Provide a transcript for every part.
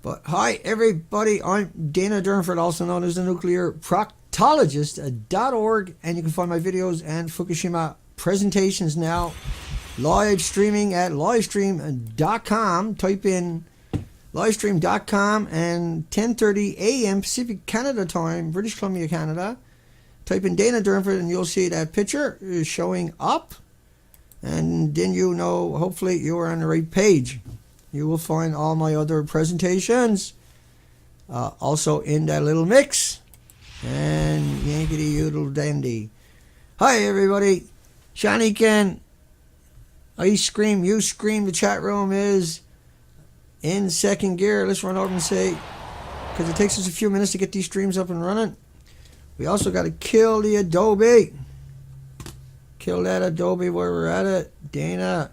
But hi everybody, I'm Dana Durnford, also known as the Nuclear Proctologist.org, and you can find my videos and Fukushima presentations now live streaming at livestream.com. Type in livestream.com and 10:30 a.m. Pacific Canada time, British Columbia, Canada. Type in Dana Durnford and you'll see that picture is showing up, and then you know hopefully you are on the right page. You will find all my other presentations also in that little mix. And yankety yoodle dandy. Hi everybody. Shani Ken. I scream, you scream. The chat room is in second gear. Let's run over and say, because it takes us a few minutes to get these streams up and running. We also got to kill the Adobe. Kill that Adobe where we're at it. Dana.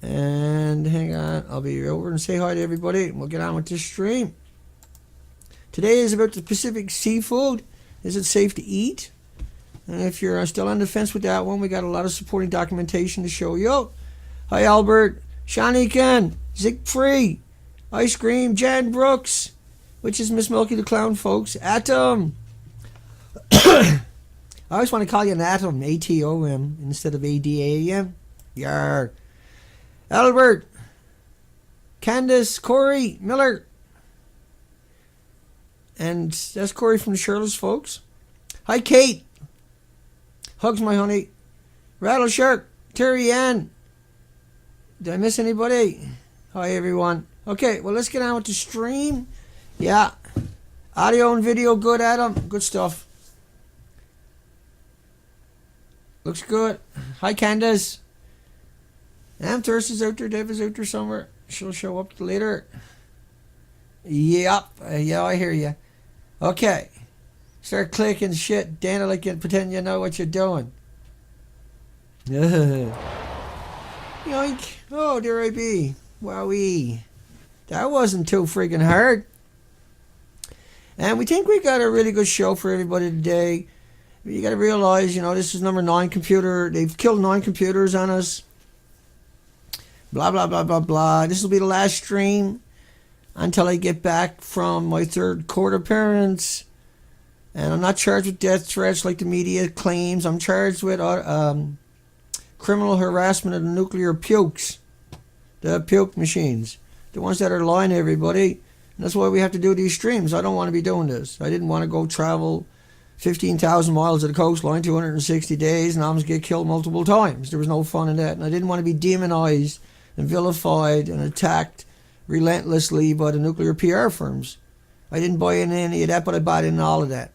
And hang on, I'll be over and say hi to everybody, and we'll get on with this stream. Today is about the Pacific seafood. Is it safe to eat? And if you're still on the fence with that one, we got a lot of supporting documentation to show you. Hi Albert, Shani Ken, Siegfried, Ice Cream, Jan Brooks, which is Miss Milky the Clown, folks. Atom. I always want to call you an atom, A-T-O-M, instead of A-D-A-M. Yarr. Albert, Candace, Corey, Miller, and that's Corey from the Shirley's, folks. Hi Kate, hugs my honey, Rattle Shark, Terry Ann. Did I miss anybody? Hi everyone. Okay, well let's get on with the stream. Yeah, audio and video good, Adam, good stuff. Looks good. Hi Candace. Thirsty's out there, Dev is out there somewhere. She'll show up later. Yep. Yeah, I hear you. Okay. Start clicking shit. Dana, like you pretend you know what you're doing. Yoink. Oh, there I be. Wowee. That wasn't too friggin' hard. And we think we got a really good show for everybody today. You got to realize, this is number 9 computer. They've killed 9 computers on us. Blah, blah, blah, blah, blah. This will be the last stream until I get back from my 3rd court appearance. And I'm not charged with death threats like the media claims. I'm charged with criminal harassment of the nuclear pukes. The puke machines. The ones that are lying to everybody. And that's why we have to do these streams. I don't want to be doing this. I didn't want to go travel 15,000 miles of the coastline, 260 days, and almost get killed multiple times. There was no fun in that. And I didn't want to be demonized and vilified and attacked relentlessly by the nuclear PR firms. I didn't buy in any of that, but I bought in all of that.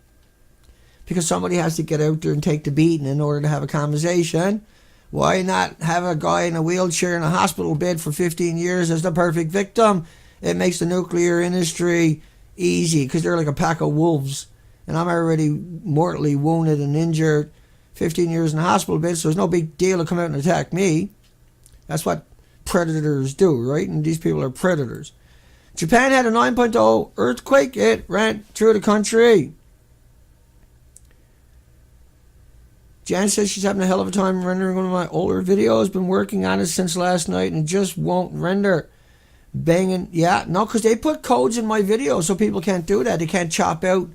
Because somebody has to get out there and take the beating in order to have a conversation. Why not have a guy in a wheelchair in a hospital bed for 15 years as the perfect victim? It makes the nuclear industry easy because they're like a pack of wolves. And I'm already mortally wounded and injured, 15 years in a hospital bed, so it's no big deal to come out and attack me. That's what predators do, right? And these people are predators. Japan had a 9.0 earthquake. It ran through the country. Jan says she's having a hell of a time rendering one of my older videos. Been working on it since last night and it just won't render. Banging. Yeah, no, because they put codes in my videos so people can't do that. They can't chop out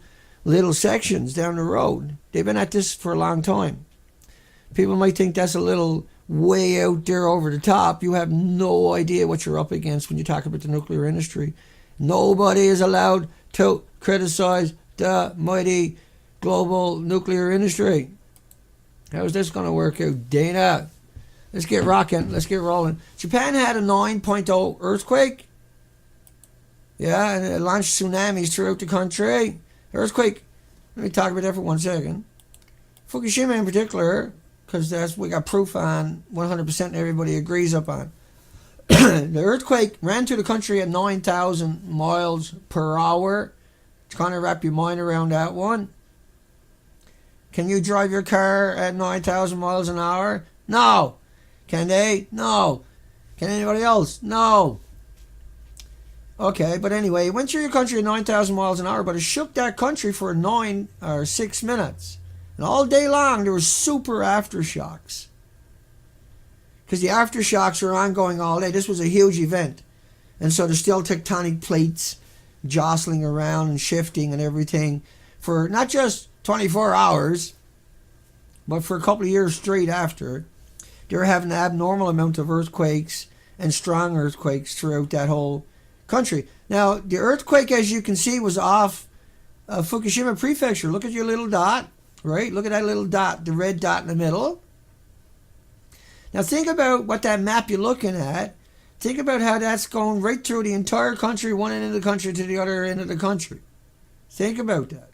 little sections down the road. They've been at this for a long time. People might think that's a little way out there over the top. You have no idea what you're up against when you talk about the nuclear industry. Nobody is allowed to criticize the mighty global nuclear industry. How's this going to work out, Dana? Let's get rocking. Let's get rolling. Japan had a 9.0 earthquake. Yeah, and it launched tsunamis throughout the country. Earthquake. Let me talk about that for 1 second. Fukushima in particular, because we got proof on 100% everybody agrees upon. The earthquake ran through the country at 9,000 miles per hour. Kind of wrap your mind around that one. Can you drive your car at 9,000 miles an hour? No. Can they? No. Can anybody else? No. Okay, but anyway, it went through your country at 9,000 miles an hour, but it shook that country for 9 or 6 minutes. And all day long, there were super aftershocks. Because the aftershocks are ongoing all day. This was a huge event. And so there's still tectonic plates jostling around and shifting and everything for not just 24 hours, but for a couple of years straight after. They were having an abnormal amount of earthquakes and strong earthquakes throughout that whole country. Now, the earthquake, as you can see, was off Fukushima Prefecture. Look at your little dot, right? Look at that little dot, the red dot in the middle. Now, think about what that map you're looking at. Think about how that's going right through the entire country, one end of the country to the other end of the country. Think about that.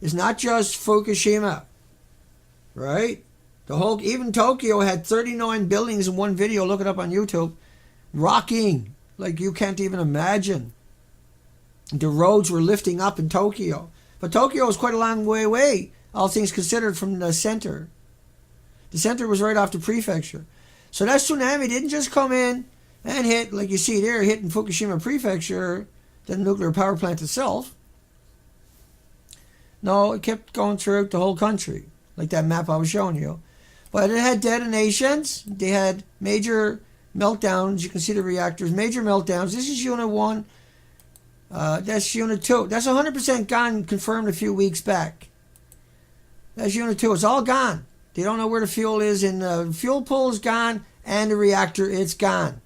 It's not just Fukushima, right? The whole, even Tokyo had 39 buildings in one video. Look it up on YouTube. Rocking like you can't even imagine. The roads were lifting up in Tokyo. But Tokyo was quite a long way away, all things considered, from the center. The center was right off the prefecture. So that tsunami didn't just come in and hit, like you see there, hitting Fukushima Prefecture, the nuclear power plant itself. No, it kept going throughout the whole country, like that map I was showing you. But it had detonations. They had major meltdowns. You can see the reactors, major meltdowns. This is Unit 1. That's Unit 2. That's 100% gone, confirmed a few weeks back. That's Unit 2. It's all gone. They don't know where the fuel is, and the fuel pool is gone, and the reactor, it's gone.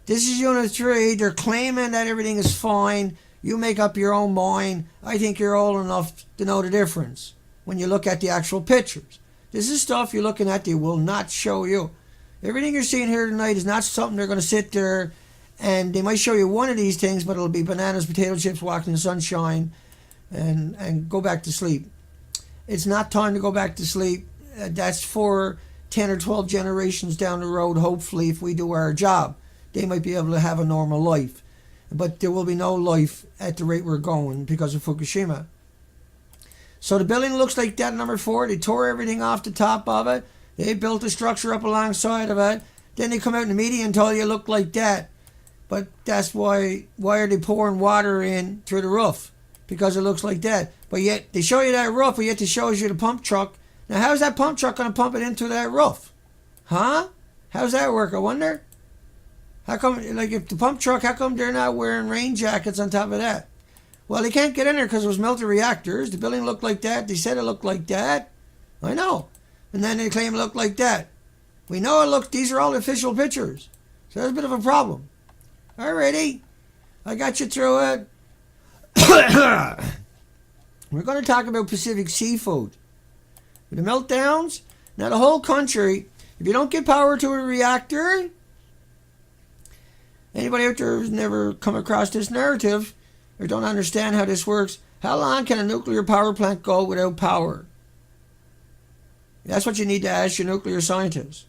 This is Unit 3. They're claiming that everything is fine. You make up your own mind. I think you're old enough to know the difference when you look at the actual pictures. This is stuff you're looking at they will not show you. Everything you're seeing here tonight is not something they're going to sit there and they might show you one of these things, but it'll be bananas, potato chips, walking in the sunshine, and go back to sleep. It's not time to go back to sleep. That's for 10 or 12 generations down the road, hopefully, if we do our job. They might be able to have a normal life. But there will be no life at the rate we're going because of Fukushima. So the building looks like that, number 4. They tore everything off the top of it. They built a structure up alongside of it. Then they come out in the media and tell you it looked like that. But that's why are they pouring water in through the roof? Because it looks like that. But yet they show you that roof, but yet they show you the pump truck. Now how's that pump truck going to pump it into that roof? Huh? How's that work, I wonder? How come, like if the pump truck, how come they're not wearing rain jackets on top of that? Well, they can't get in there because it was melted reactors. The building looked like that. They said it looked like that. I know. And then they claim it looked like that. We know it looked, these are all official pictures. So that's a bit of a problem. Alrighty. I got you through it. We're going to talk about Pacific seafood. With the meltdowns, now the whole country, if you don't get power to a reactor, anybody out there who's never come across this narrative or don't understand how this works, how long can a nuclear power plant go without power? That's what you need to ask your nuclear scientists.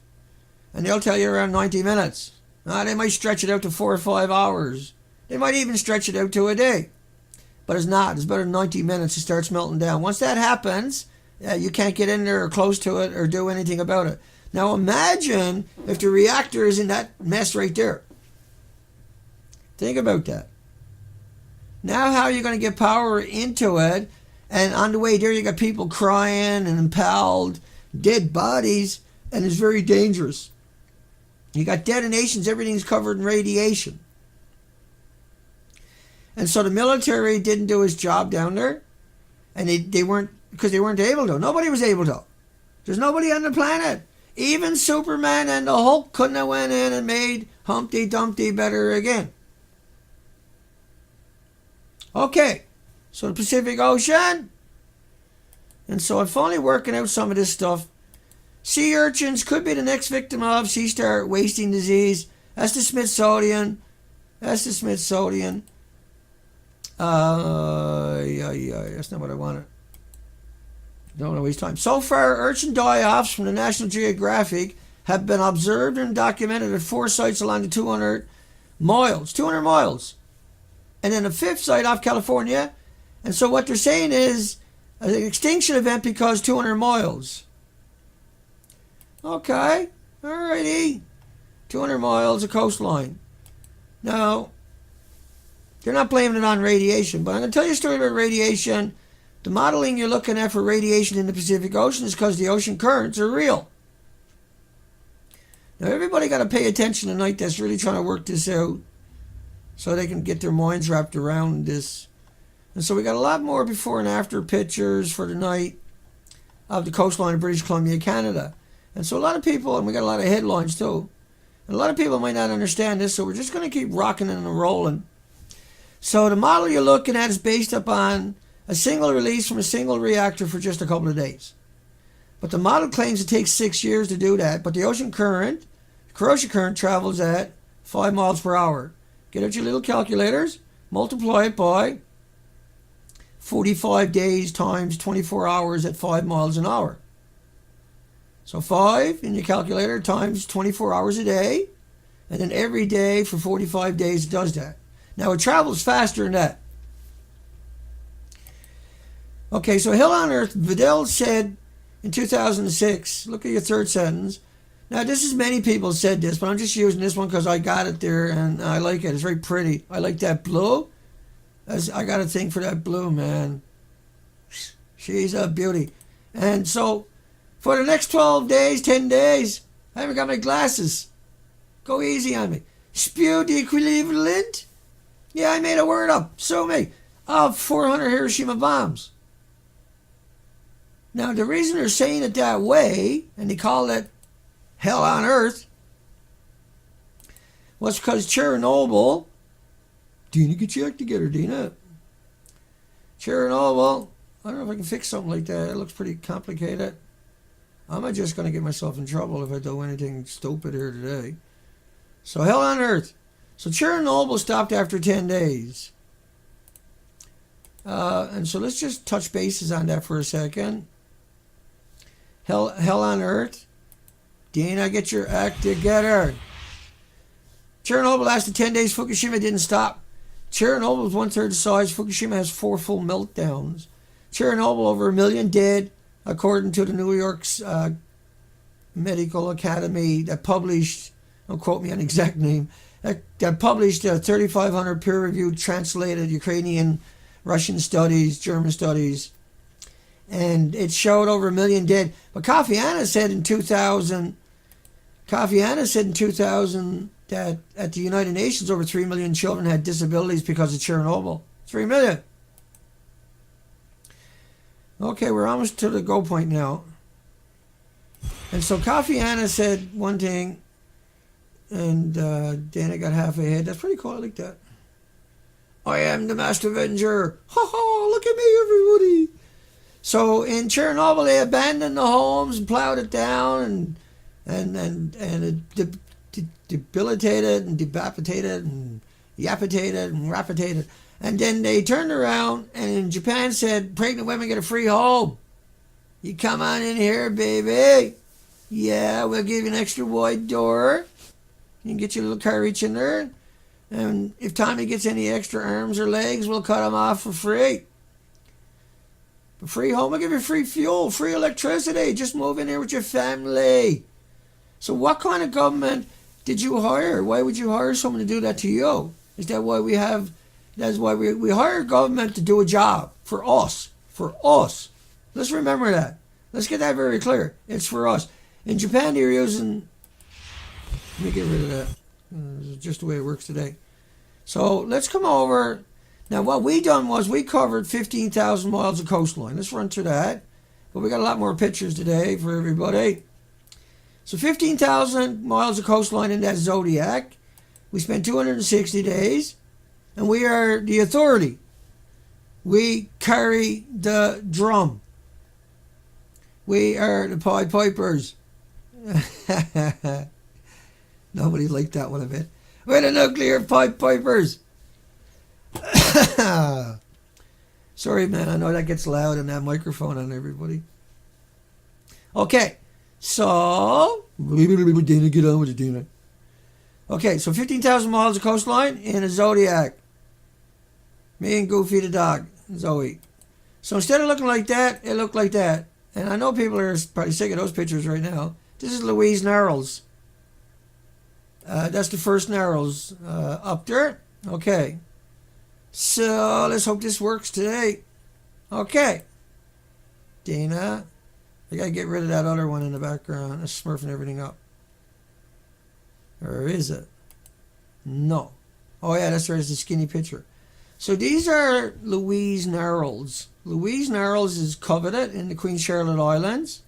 And they'll tell you around 90 minutes. They might stretch it out to 4 or 5 hours. They might even stretch it out to a day. But it's not. It's about 90 minutes it starts melting down. Once that happens, you can't get in there or close to it or do anything about it. Now imagine if the reactor is in that mess right there. Think about that. Now how are you going to get power into it? And on the way there you got people crying and impaled, dead bodies, and it's very dangerous. You got detonations, everything's covered in radiation. And so the military didn't do his job down there. And they weren't, because they weren't able to. Nobody was able to. There's nobody on the planet. Even Superman and the Hulk couldn't have went in and made Humpty Dumpty better again. Okay, so the Pacific Ocean. And so I'm finally working out some of this stuff. Sea urchins could be the next victim of sea star wasting disease. That's the Smithsonian. That's the Smithsonian. That's not what I wanted. Don't want to waste time. So far, urchin die-offs from the National Geographic have been observed and documented at 4 sites along the 200 miles. 200 miles. And then a 5th site off California. And so what they're saying is an extinction event because 200 miles. Okay. Alrighty. 200 miles of coastline. Now, they're not blaming it on radiation, but I'm going to tell you a story about radiation. The modeling you're looking at for radiation in the Pacific Ocean is because the ocean currents are real. Now, everybody got to pay attention tonight that's really trying to work this out. so they can get their minds wrapped around this. And so we got a lot more before and after pictures for tonight of the coastline of British Columbia, Canada. And so a lot of people, and we got a lot of headlines too, and a lot of people might not understand this, so we're just going to keep rocking and rolling. So the model you're looking at is based upon a single release from a single reactor for just a couple of days. But the model claims it takes 6 years to do that, but the ocean current, corrosion current, travels at 5 miles per hour. Get out your little calculators, multiply it by 45 days times 24 hours at 5 miles an hour. So 5 in your calculator times 24 hours a day, and then every day for 45 days it does that. Now it travels faster than that. Okay, so Hell on Earth, Vidal said in 2006, look at your third sentence. Now this is, many people said this, but I'm just using this one because I got it there and I like it. It's very pretty. I like that blue. I got a thing for that blue, man. She's a beauty. And so for the next 12 days, 10 days, I haven't got my glasses. Go easy on me. Spew the equivalent. Yeah, I made a word up. So me. Of 400 Hiroshima bombs. Now, the reason they're saying it that way, and they call it Hell on Earth, was because Chernobyl... Dina, get your act together, Dina. Chernobyl... I don't know if I can fix something like that. It looks pretty complicated. I'm just going to get myself in trouble if I do anything stupid here today. So, Hell on Earth. So, Chernobyl stopped after 10 days. And so, let's just touch bases on that for a second. Hell on Earth. Dina, get your act together. Chernobyl lasted 10 days. Fukushima didn't stop. Chernobyl was 1/3 the size. Fukushima has 4 full meltdowns. Chernobyl, over 1 million dead, according to the New York's Medical Academy that published, don't quote me on the exact name, that published 3,500 peer-reviewed, translated Ukrainian, Russian studies, German studies, and it showed over 1 million dead. But Kofi Annan said in 2000 that at the United Nations over 3 million children had disabilities because of Chernobyl. 3 million. Okay, we're almost to the go point now. And so Kofi Annan said one thing, and Dana got half a head. That's pretty cool. I like that. I am the Master Avenger. Ha ha! Look at me, everybody. So in Chernobyl, they abandoned the homes and plowed it down, and it debilitated and decapitated and yapitated and rapitated. And then they turned around and in Japan said, pregnant women get a free home. You come on in here, baby. Yeah, we'll give you an extra wide door. You can get your little car reach in there. And if Tommy gets any extra arms or legs, we'll cut him off for free. A free home, I'll give you free fuel, free electricity. Just move in here with your family. So what kind of government did you hire? Why would you hire someone to do that to you? Is that why we have... That's why we hire government to do a job for us. For us. Let's remember that. Let's get that very clear. It's for us. In Japan, they're using... Let me get rid of that. This is just the way it works today. So let's come over. Now, what we done was we covered 15,000 miles of coastline. Let's run through that. But we got a lot more pictures today for everybody. So 15,000 miles of coastline in that zodiac. We spent 260 days. And we are the authority. We carry the drum. We are the Pied Pipers. Nobody liked that one a bit. We're the nuclear Pied Pipers. Sorry, man. I know that gets loud in that microphone on everybody. Okay. So, Dana, get on with it, Dana. Okay, so 15,000 miles of coastline in a zodiac. Me and Goofy the dog, Zoe. So instead of looking like that, it looked like that. And I know people are probably sick of those pictures right now. This is Louise Narrows. That's the first Narrows up there. Okay. So let's hope this works today. Okay. Dana. I got to get rid of that other one in the background. It's smurfing everything up. Or is it? No. Oh yeah, that's right, it's a skinny picture. So these are Louise Narrows. Louise Narrows is coveted in the Queen Charlotte Islands.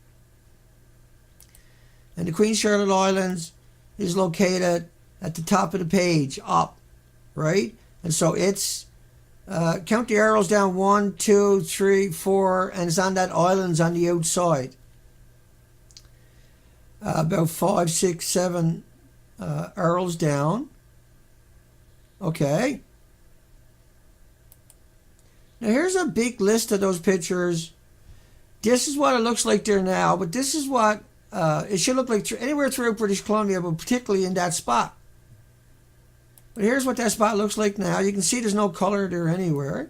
And the Queen Charlotte Islands is located at the top of the page, up, right? And so it's, count the arrows down, 1, 2, 3, 4, and it's on that islands on the outside. About 5, 6, 7 arrows down. Okay. Now here's a big list of those pictures. This is what it looks like there now, but this is what it should look like anywhere throughout British Columbia, but particularly in that spot. But here's what that spot looks like now. You can see there's no color there anywhere.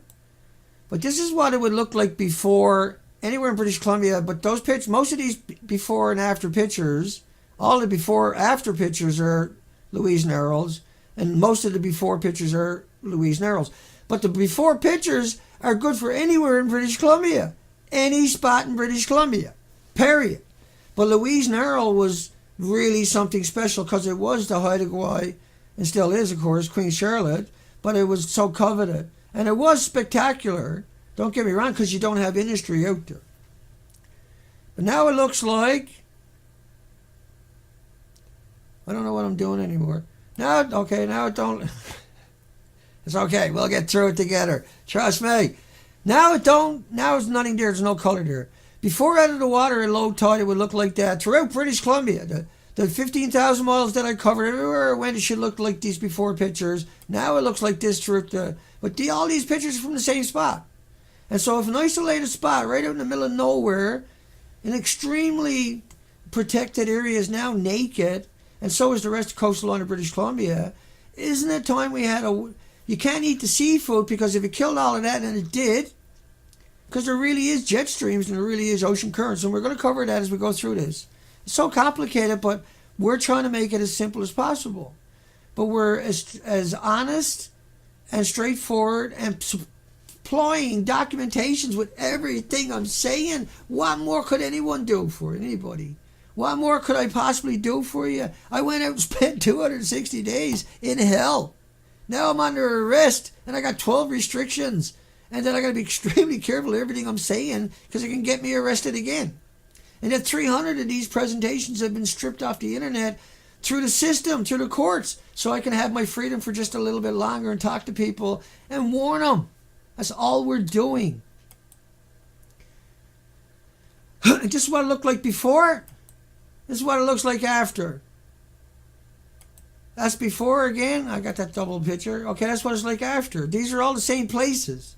But this is what it would look like before, anywhere in British Columbia. But those pictures, most of these before and after pictures, all the before after pictures are Louise Narrows, and most of the before pictures are Louise Narrows. But the before pictures are good for anywhere in British Columbia. Any spot in British Columbia. Period. But Louise Narrows was really something special because it was the hideaway, and still is, of course, Queen Charlotte, but it was so coveted. And it was spectacular, don't get me wrong, because you don't have industry out there. But now it looks like, I don't know what I'm doing anymore. Now it don't, it's okay, we'll get through it together. Trust me. Now it's nothing there, there's no color there. Before out of the water at low tide, it would look like that throughout British Columbia. The 15,000 miles that I covered, everywhere I went, it should look like these before pictures. Now it looks like this throughout all these pictures are from the same spot. And so if an isolated spot right out in the middle of nowhere, an extremely protected area is now naked, and so is the rest of the coastal line of British Columbia, isn't it time we had you can't eat the seafood, because if it killed all of that, and it did, because there really is jet streams and there really is ocean currents, and we're going to cover that as we go through this. It's so complicated, but we're trying to make it as simple as possible. But we're as honest and straightforward and supplying documentations with everything I'm saying. What more could anyone do for anybody? What more could I possibly do for you? I went out and spent 260 days in hell. Now I'm under arrest and I got 12 restrictions. And then I got to be extremely careful of everything I'm saying because it can get me arrested again. And that 300 of these presentations have been stripped off the internet through the system, through the courts, so I can have my freedom for just a little bit longer and talk to people and warn them. That's all we're doing. This is what it looked like before. This is what it looks like after. That's before again. I got that double picture. Okay, that's what it's like after. These are all the same places.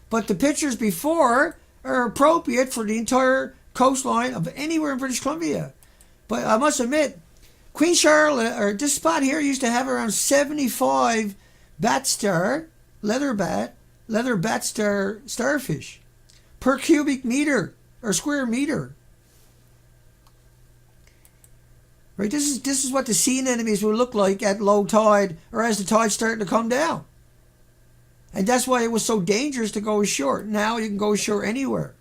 But the pictures before are appropriate for the entire coastline of anywhere in British Columbia. But I must admit, Queen Charlotte, or this spot here, used to have around 75 leather bat star starfish per cubic meter or square meter. Right, this is what the sea anemones would look like at low tide or as the tide's starting to come down. And that's why it was so dangerous to go ashore. Now you can go ashore anywhere.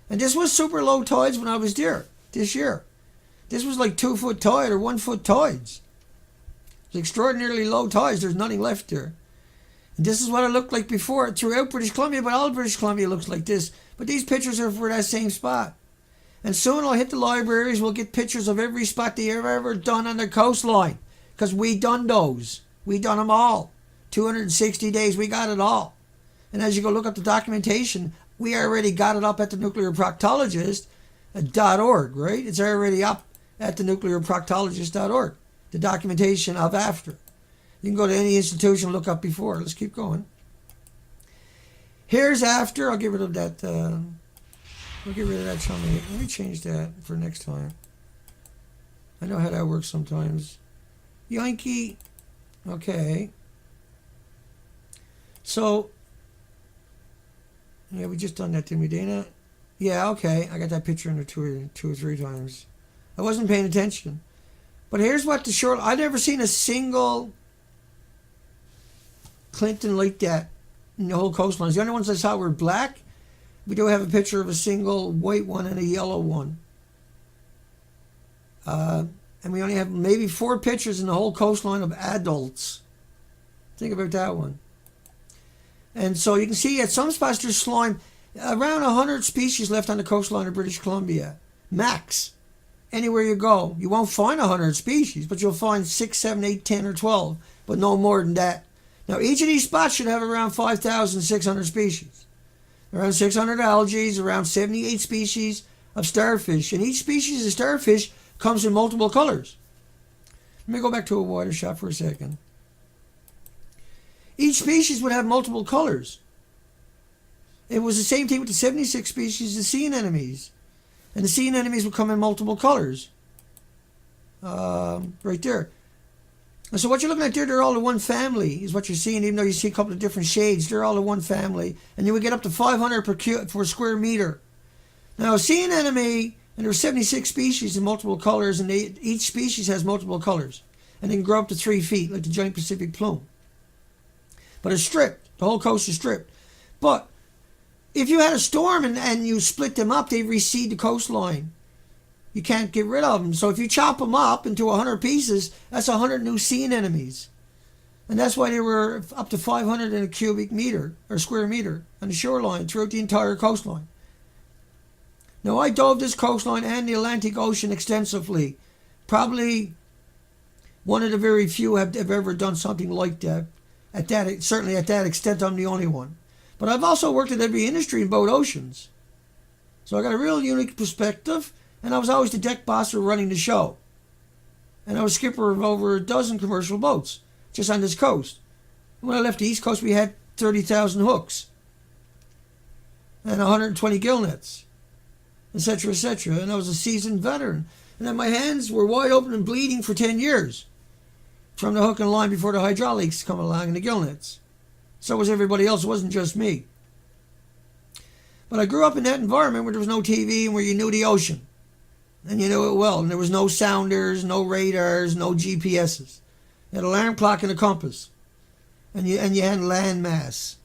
And this was super low tides when I was there this year. This was like 2 foot tide or 1 foot tides. It's extraordinarily low tides. There's nothing left there. And this is what it looked like before throughout British Columbia, but all of British Columbia looks like this. But these pictures are for that same spot. And soon I'll hit the libraries. We'll get pictures of every spot they ever done on their coastline. Because we done those. We done them all. 260 days, we got it all. And as you go look up the documentation, we already got it up at the nuclearproctologist.org, right? It's already up at the nuclearproctologist.org, the documentation of after. You can go to any institution and look up before. Let's keep going. Here's after. I'll get rid of that. I'll get rid of that chummy. Let me change that for next time. I know how that works sometimes. Yankee. Okay. So, yeah, we just done that, didn't we, Dana? Yeah, okay. I got that picture in there two or three times. I wasn't paying attention. But here's what the short... I've never seen a single Clinton like that in the whole coastline. The only ones I saw were black. We do have a picture of a single white one and a yellow one. And we only have maybe 4 pictures in the whole coastline of adults. Think about that one. And so you can see at some spots there's slime. Around 100 species left on the coastline of British Columbia. Max. Anywhere you go. You won't find 100 species, but you'll find 6, 7, 8, 10, or 12. But no more than that. Now, each of these spots should have around 5,600 species. Around 600 algae, around 78 species of starfish. And each species of starfish comes in multiple colors. Let me go back to a water shot for a second. Each species would have multiple colors. It was the same thing with the 76 species of sea anemones. And the sea anemones would come in multiple colors. Right there. And so what you're looking at there, they're all in one family, is what you're seeing, even though you see a couple of different shades. They're all in one family. And you would get up to 500 per square meter. Now, a sea anemone, and there are 76 species in multiple colors, and each species has multiple colors. And they can grow up to 3 feet, like the giant Pacific plume. But it's stripped. The whole coast is stripped. But if you had a storm and you split them up, they recede the coastline. You can't get rid of them. So if you chop them up into 100 pieces, that's 100 new sea anemones. And that's why they were up to 500 in a cubic meter or square meter on the shoreline throughout the entire coastline. Now, I dove this coastline and the Atlantic Ocean extensively. Probably one of the very few have ever done something like that. Certainly at that extent, I'm the only one. But I've also worked at every industry in both oceans. So I got a real unique perspective, and I was always the deck boss running the show. And I was skipper of over a dozen commercial boats just on this coast. When I left the East Coast, we had 30,000 hooks and 120 gill nets, etc., etc. And I was a seasoned veteran. And then my hands were wide open and bleeding for 10 years from the hook and line before the hydraulics come along and the gill nets. So was everybody else. It wasn't just me. But I grew up in that environment where there was no TV and where you knew the ocean. And you knew it well. And there was no sounders, no radars, no GPSs. You had an alarm clock and a compass. And you had land mass.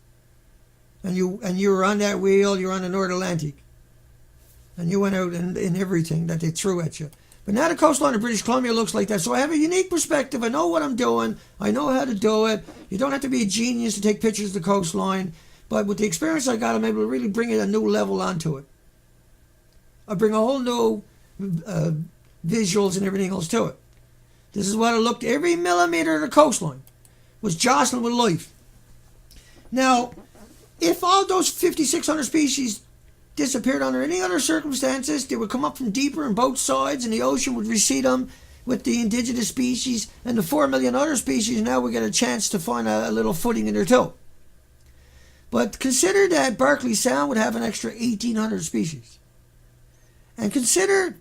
And you were on that wheel, you were on the North Atlantic. And you went out in everything that they threw at you. But now the coastline of British Columbia looks like that. So I have a unique perspective. I know what I'm doing. I know how to do it. You don't have to be a genius to take pictures of the coastline. But with the experience I got, I'm able to really bring a new level onto it. I bring a whole new visuals and everything else to it. This is what it looked. Every millimeter of the coastline was jostling with life. Now, if all those 5,600 species disappeared under any other circumstances, they would come up from deeper on both sides and the ocean would recede them with the indigenous species and the 4 million other species. Now we get a chance to find a little footing in there too. But consider that Berkeley Sound would have an extra 1,800 species. And consider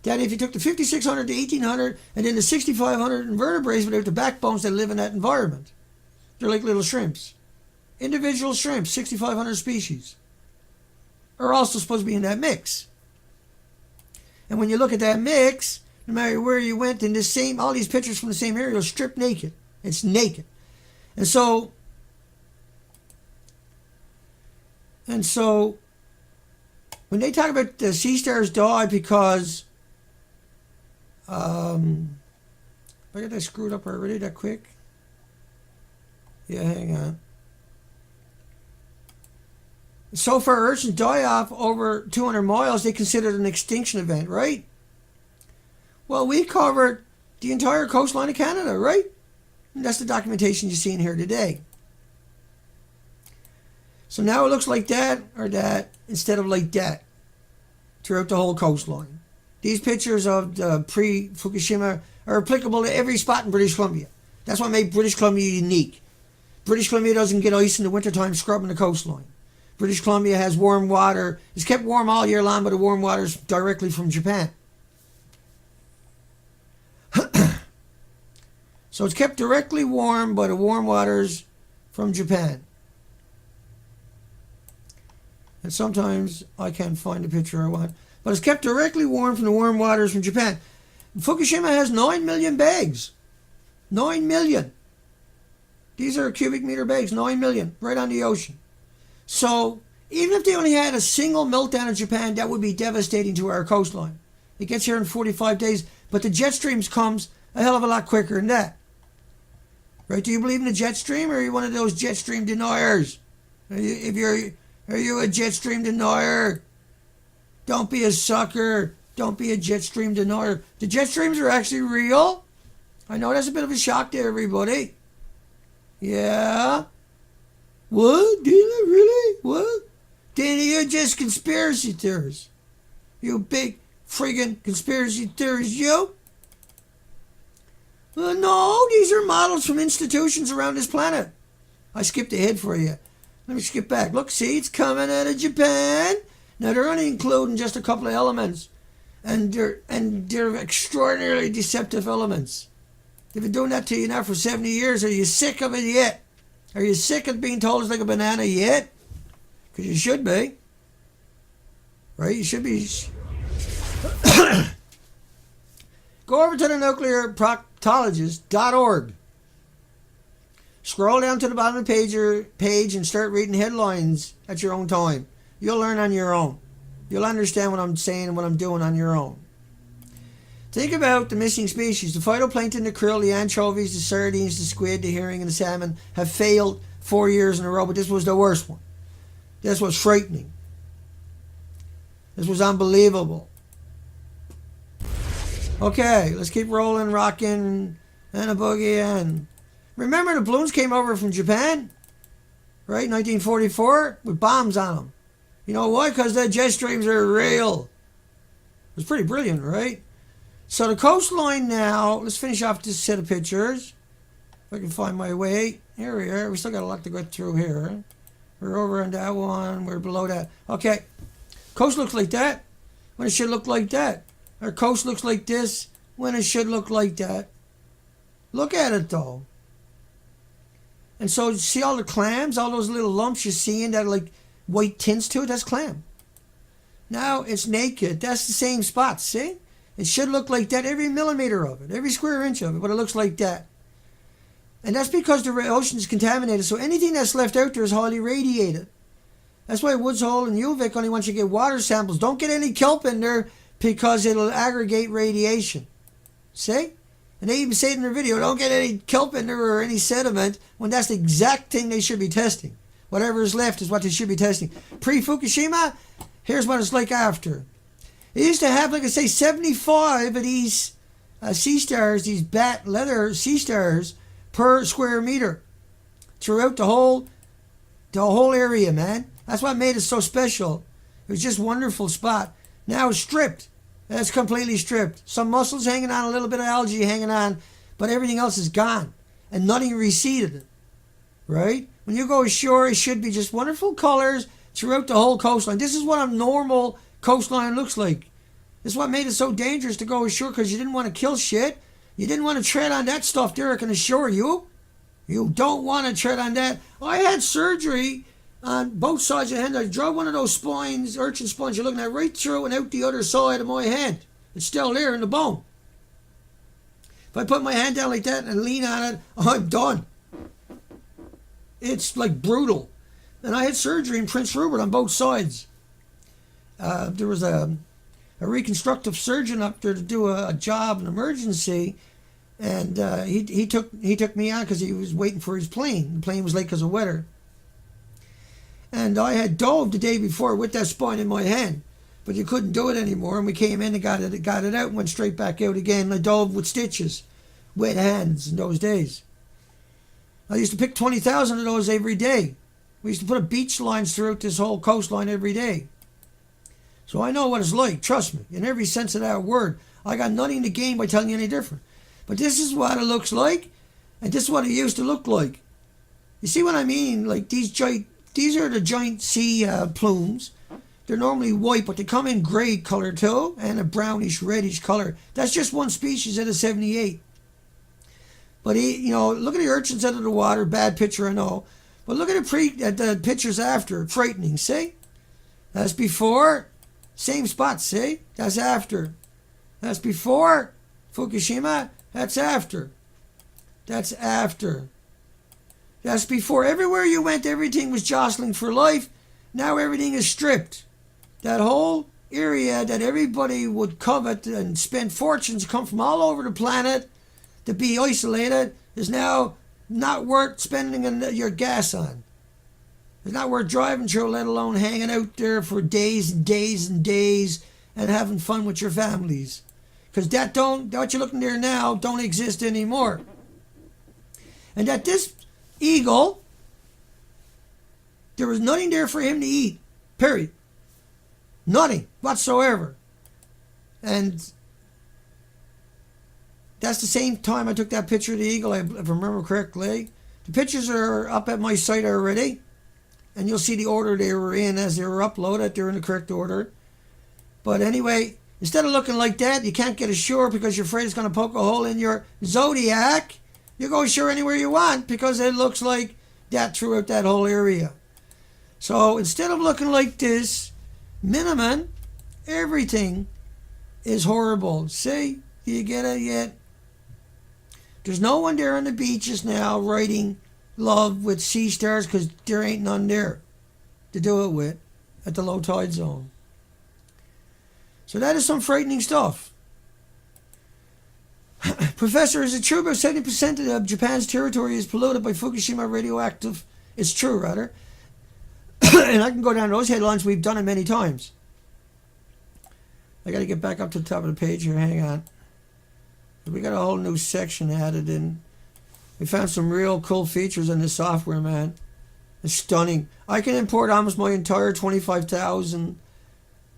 that if you took the 5,600 to 1,800 and then the 6,500 invertebrates without the backbones that live in that environment. They're like little shrimps. Individual shrimps, 6,500 species, are also supposed to be in that mix. And when you look at that mix, no matter where you went in this same, all these pictures from the same area are stripped naked. It's naked. And so when they talk about the sea stars died because I got that screwed up already that quick. Yeah, hang on. So far, urchins die off over 200 miles. They consider it an extinction event, right? Well, we covered the entire coastline of Canada, right? And that's the documentation you're seeing here today. So now it looks like that or that instead of like that throughout the whole coastline. These pictures of the pre-Fukushima are applicable to every spot in British Columbia. That's what made British Columbia unique. British Columbia doesn't get ice in the wintertime scrubbing the coastline. British Columbia has warm water. It's kept warm all year long, but the warm water is directly from Japan. So it's kept directly warm, but the warm water's from Japan. And sometimes I can't find the picture I want. But it's kept directly warm from the warm waters from Japan. Fukushima has 9 million bags. 9 million. These are cubic meter bags, 9 million, right on the ocean. So even if they only had a single meltdown in Japan, that would be devastating to our coastline. It gets here in 45 days, but the jet streams comes a hell of a lot quicker than that. Right? Do you believe in the jet stream, or are you one of those jet stream deniers? Are you a jet stream denier? Don't be a sucker. Don't be a jet stream denier. The jet streams are actually real. I know that's a bit of a shock to everybody. Yeah. What? Did I really? What? Danny, you're just conspiracy theorists. You big friggin' conspiracy theorists, you. No, these are models from institutions around this planet. I skipped ahead for you. Let me skip back. Look, see, it's coming out of Japan. Now, they're only including just a couple of elements. And they're extraordinarily deceptive elements. They've been doing that to you now for 70 years. Are you sick of it yet? Are you sick of being told it's like a banana yet? Because you should be. Right? You should be. Go over to the nuclearproctologist.org. Scroll down to the bottom of the page and start reading headlines at your own time. You'll learn on your own. You'll understand what I'm saying and what I'm doing on your own. Think about the missing species. The phytoplankton, the krill, the anchovies, the sardines, the squid, the herring, and the salmon have failed 4 years in a row, but this was the worst one. This was frightening. This was unbelievable. Okay, let's keep rolling, rocking, and a boogie. And remember the balloons came over from Japan, right? 1944 with bombs on them. You know why? Because the jet streams are real. It was pretty brilliant, right? So the coastline now, let's finish off this set of pictures. If I can find my way. Here we are. We still got a lot to go through here. We're over on that one. We're below that. Okay. Coast looks like that when it should look like that. Our coast looks like this when it should look like that. Look at it though. And so see all the clams, all those little lumps you're seeing that are like white tints to it? That's clam. Now it's naked. That's the same spot, see? It should look like that, every millimeter of it, every square inch of it, but it looks like that. And that's because the ocean is contaminated, so anything that's left out there is highly radiated. That's why Woods Hole and UVic only wants you to get water samples. Don't get any kelp in there because it'll aggregate radiation. See? And they even say it in their video, don't get any kelp in there or any sediment, when that's the exact thing they should be testing. Whatever is left is what they should be testing. Pre-Fukushima, here's what it's like after. It used to have, like I say, 75 of these sea stars, these bat leather sea stars per square meter throughout the whole area, man. That's what made it so special. It was just a wonderful spot. Now it's stripped. It's completely stripped. Some mussels hanging on, a little bit of algae hanging on, but everything else is gone. And nothing receded it. Right? When you go ashore, it should be just wonderful colors throughout the whole coastline. This is what a normal coastline looks like. This is what made it so dangerous to go ashore, because you didn't want to kill shit. You didn't want to tread on that stuff, Derek, and assure you. You don't want to tread on that. I had surgery on both sides of the hand. I drove one of those spines, urchin spines you're looking at, right through and out the other side of my hand. It's still there in the bone. If I put my hand down like that and lean on it, I'm done. It's like brutal. And I had surgery in Prince Rupert on both sides. There was a reconstructive surgeon up there to do a job, an emergency, and he took me on because he was waiting for his plane. The plane was late because of weather. And I had dove the day before with that spine in my hand, but you couldn't do it anymore. And we came in and got it out and went straight back out again. And I dove with stitches, wet hands in those days. I used to pick 20,000 of those every day. We used to put beach lines throughout this whole coastline every day. So I know what it's like, trust me, in every sense of that word. I got nothing to gain by telling you any different. But this is what it looks like, and this is what it used to look like. You see what I mean? Like these are the giant sea plumes. They're normally white, but they come in gray color too, and a brownish, reddish color. That's just one species out of 78. But look at the urchins out of the water. Bad picture, I know. But look at the pictures after. Frightening, see? That's before. Same spot, see? That's after. That's before Fukushima. That's after. That's after. That's before. Everywhere you went, everything was jostling for life. Now everything is stripped. That whole area that everybody would covet and spend fortunes, come from all over the planet to be isolated, is now Not worth spending your gas on. It's not worth driving through, let alone hanging out there for days and days and days and having fun with your families. Because what you're looking there now don't exist anymore. And that this eagle, there was nothing there for him to eat. Period. Nothing whatsoever. And that's the same time I took that picture of the eagle, if I remember correctly. The pictures are up at my site already. And you'll see the order they were in as they were uploaded. They're in the correct order. But anyway, instead of looking like that, you can't get ashore because you're afraid it's going to poke a hole in your zodiac. You go ashore anywhere you want because it looks like that throughout that whole area. So instead of looking like this, minimum, everything is horrible. See? Do you get it yet? There's no one there on the beaches now writing love with sea stars because there ain't none there to do it with at the low tide zone. So that is some frightening stuff. Professor, is it true about 70% of Japan's territory is polluted by Fukushima radioactive? It's true, rather. And I can go down those headlines. We've done it many times. I got to get back up to the top of the page here. Hang on. We got a whole new section added in. We found some real cool features in this software, man. It's stunning. I can import almost my entire 25,000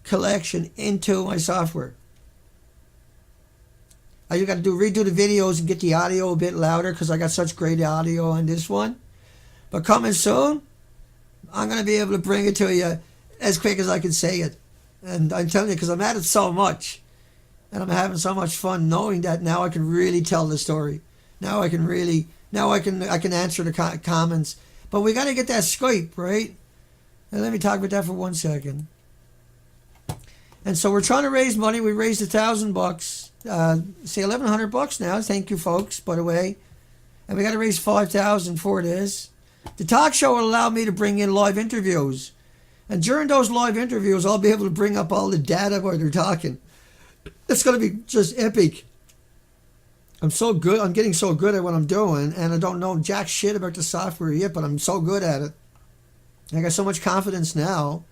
collection into my software. I just got to redo the videos and get the audio a bit louder because I got such great audio on this one. But coming soon, I'm going to be able to bring it to you as quick as I can say it. And I'm telling you, because I'm at it so much. And I'm having so much fun knowing that now I can really tell the story. Now I can answer the comments. But we got to get that Skype, right? And let me talk about that for 1 second. And so we're trying to raise money. We raised $1,000. Say $1,100 now. Thank you, folks, by the way. And we got to raise $5,000 for this. The talk show will allow me to bring in live interviews. And during those live interviews, I'll be able to bring up all the data while they're talking. It's going to be just epic. I'm so good. I'm getting so good at what I'm doing, and I don't know jack shit about the software yet, but I'm so good at it. I got so much confidence now.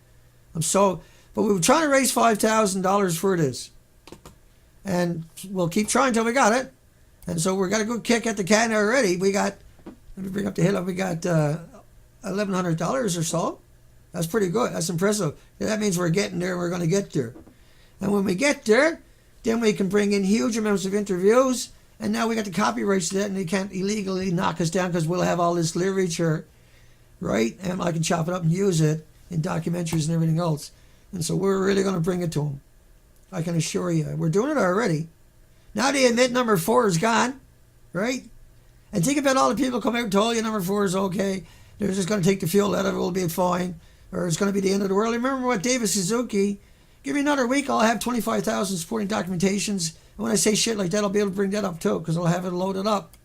But we were trying to raise $5,000 for this. And we'll keep trying until we got it. And so we got a good kick at the can already. Let me bring up the hill. We got $1,100 or so. That's pretty good. That's impressive. That means we're getting there. We're going to get there. And when we get there, then we can bring in huge amounts of interviews. And now we got the copyrights to that, and they can't illegally knock us down because we'll have all this literature, right? And I can chop it up and use it in documentaries and everything else. And so we're really going to bring it to them. I can assure you. We're doing it already. Now they admit number 4 is gone, right? And think about all the people come out and told you number 4 is okay. They're just going to take the fuel out of it. We'll be fine. Or it's going to be the end of the world. Remember what David Suzuki, give me another week, I'll have 25,000 supporting documentations. And when I say shit like that, I'll be able to bring that up too, because I'll have it loaded up.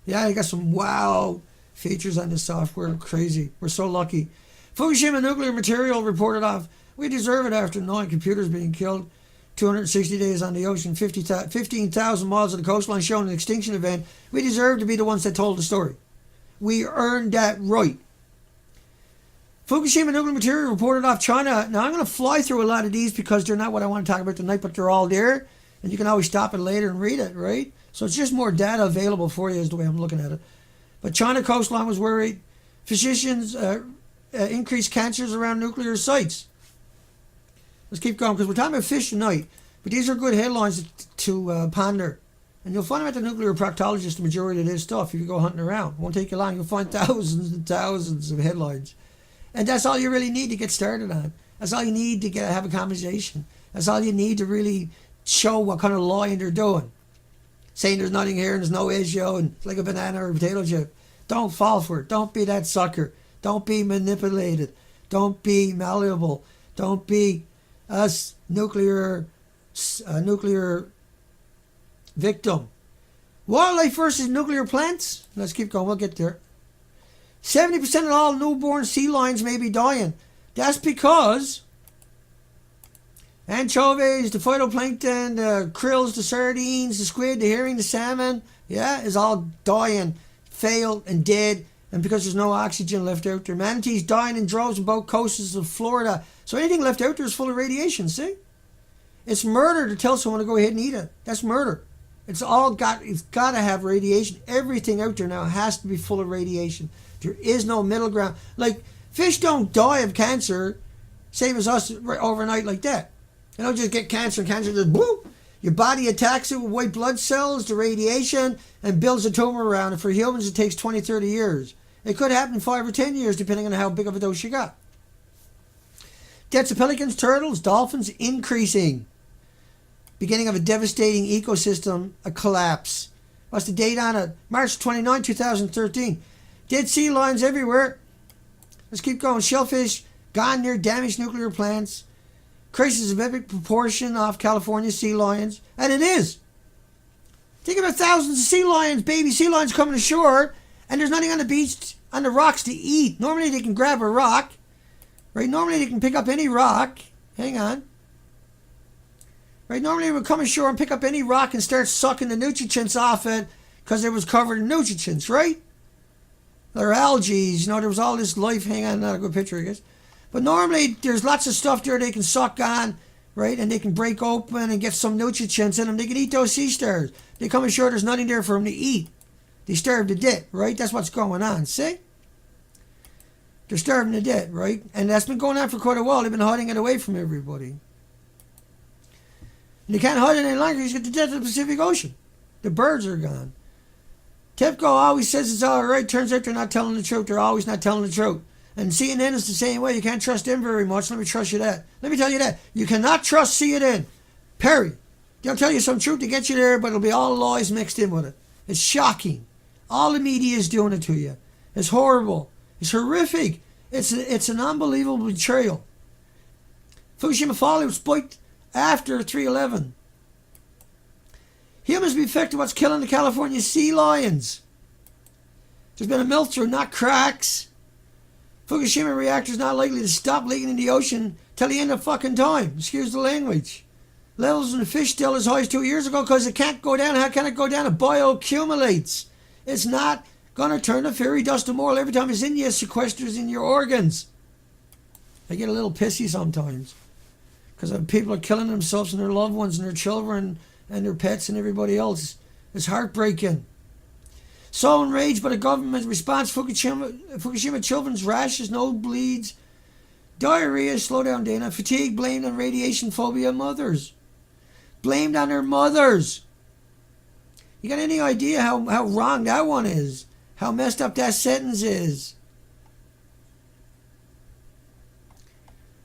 Yeah, I got some wow features on this software. Crazy. We're so lucky. Fukushima nuclear material reported off. We deserve it after 9 computers being killed. 260 days on the ocean, 15,000 miles of the coastline showing an extinction event. We deserve to be the ones that told the story. We earned that right. Fukushima nuclear material reported off China. Now, I'm going to fly through a lot of these because they're not what I want to talk about tonight, but they're all there. And you can always stop it later and read it, right? So it's just more data available for you is the way I'm looking at it. But China coastline was worried. Physicians increased cancers around nuclear sites. Let's keep going because we're talking about fish tonight. But these are good headlines to ponder. And you'll find them at the nuclear proctologist, the majority of this stuff, if you go hunting around. It won't take you long. You'll find thousands and thousands of headlines. And that's all you really need to get started on. That's all you need to have a conversation. That's all you need to really show what kind of lying they're doing. Saying there's nothing here and there's no issue and it's like a banana or a potato chip. Don't fall for it. Don't be that sucker. Don't be manipulated. Don't be malleable. Don't be us nuclear victim. Wildlife versus nuclear plants. Let's keep going. We'll get there. 70% of all newborn sea lions may be dying. That's because anchovies, the phytoplankton, the krills, the sardines, the squid, the herring, the salmon, yeah, is all dying, failed and dead, and because there's no oxygen left out there. Manatees dying in droves on both coasts of Florida. So anything left out there is full of radiation, see? It's murder to tell someone to go ahead and eat it. That's murder. It's got to have radiation. Everything out there now has to be full of radiation. There is no middle ground. Like, fish don't die of cancer, same as us overnight like that. You don't just get cancer and cancer just boom. Your body attacks it with white blood cells, the radiation, and builds a tumor around it. For humans, it takes 20, 30 years. It could happen in 5 or 10 years, depending on how big of a dose you got. Deaths of pelicans, turtles, dolphins increasing. Beginning of a devastating ecosystem, a collapse. What's the date on it? March 29, 2013. Dead sea lions everywhere. Let's keep going. Shellfish gone near damaged nuclear plants. Crisis of epic proportion off California sea lions. And it is. Think about thousands of sea lions, baby sea lions coming ashore, and there's nothing on the beach, on the rocks to eat. Normally they can grab a rock. Right? Normally they can pick up any rock. Hang on. Right? Normally they would come ashore and pick up any rock and start sucking the nutrients off it because it was covered in nutrients, right? There are algae, you know, there was all this life. Hang on, not a good picture, I guess. But normally there's lots of stuff there they can suck on, right? And they can break open and get some nutrients in them. They can eat those sea stars. They come ashore, there's nothing there for them to eat. They starve to death, right? That's what's going on, see? They're starving to death, right? And that's been going on for quite a while. They've been hiding it away from everybody. And they can't hide it any longer. You get the death of the Pacific Ocean. The birds are gone. TEPCO always says it's all right. Turns out they're not telling the truth. They're always not telling the truth. And CNN is the same way. You can't trust them very much. Let me trust you that. Let me tell you that. You cannot trust CNN. Period. They'll tell you some truth to get you there, but it'll be all lies mixed in with it. It's shocking. All the media is doing it to you. It's horrible. It's horrific. It's an unbelievable betrayal. Fukushima Fallout was spiked after 3/11. Humans be affected what's killing the California sea lions. There's been a melt through, not cracks. Fukushima reactor is not likely to stop leaking in the ocean till the end of fucking time. Excuse the language. Levels in the fish still as high as 2 years ago because it can't go down. How can it go down? It bioaccumulates. It's not going to turn to fairy dust tomorrow. Every time it's in you, it sequesters in your organs. I get a little pissy sometimes because people are killing themselves and their loved ones and their children and their pets and everybody else. It's heartbreaking. So enraged by the government response, Fukushima children's rashes, nosebleeds, diarrhea, slow down Dana, fatigue blamed on radiation phobia mothers. Blamed on their mothers. You got any idea how wrong that one is? How messed up that sentence is?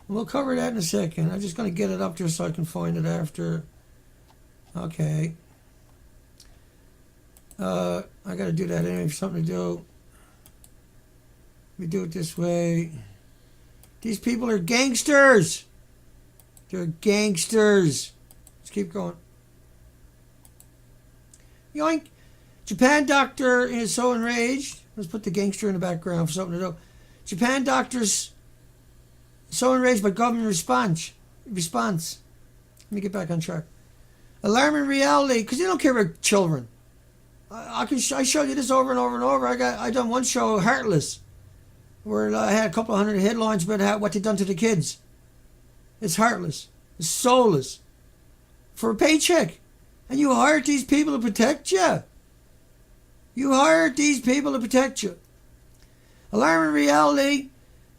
We'll cover that in a second. I'm just going to get it up there so I can find it after. Okay. I got to do that anyway for something to do. We do it this way. These people are gangsters. They're gangsters. Let's keep going. Yoink. Japan doctor is so enraged. Let's put the gangster in the background for something to do. Japan doctors so enraged by government response. Let me get back on track. Alarming reality, because they don't care about children. I showed you this over and over and over. I done one show, Heartless, where I had a couple of hundred headlines about what they done to the kids. It's heartless. It's soulless. For a paycheck. And you hired these people to protect you. You hired these people to protect you. Alarming reality.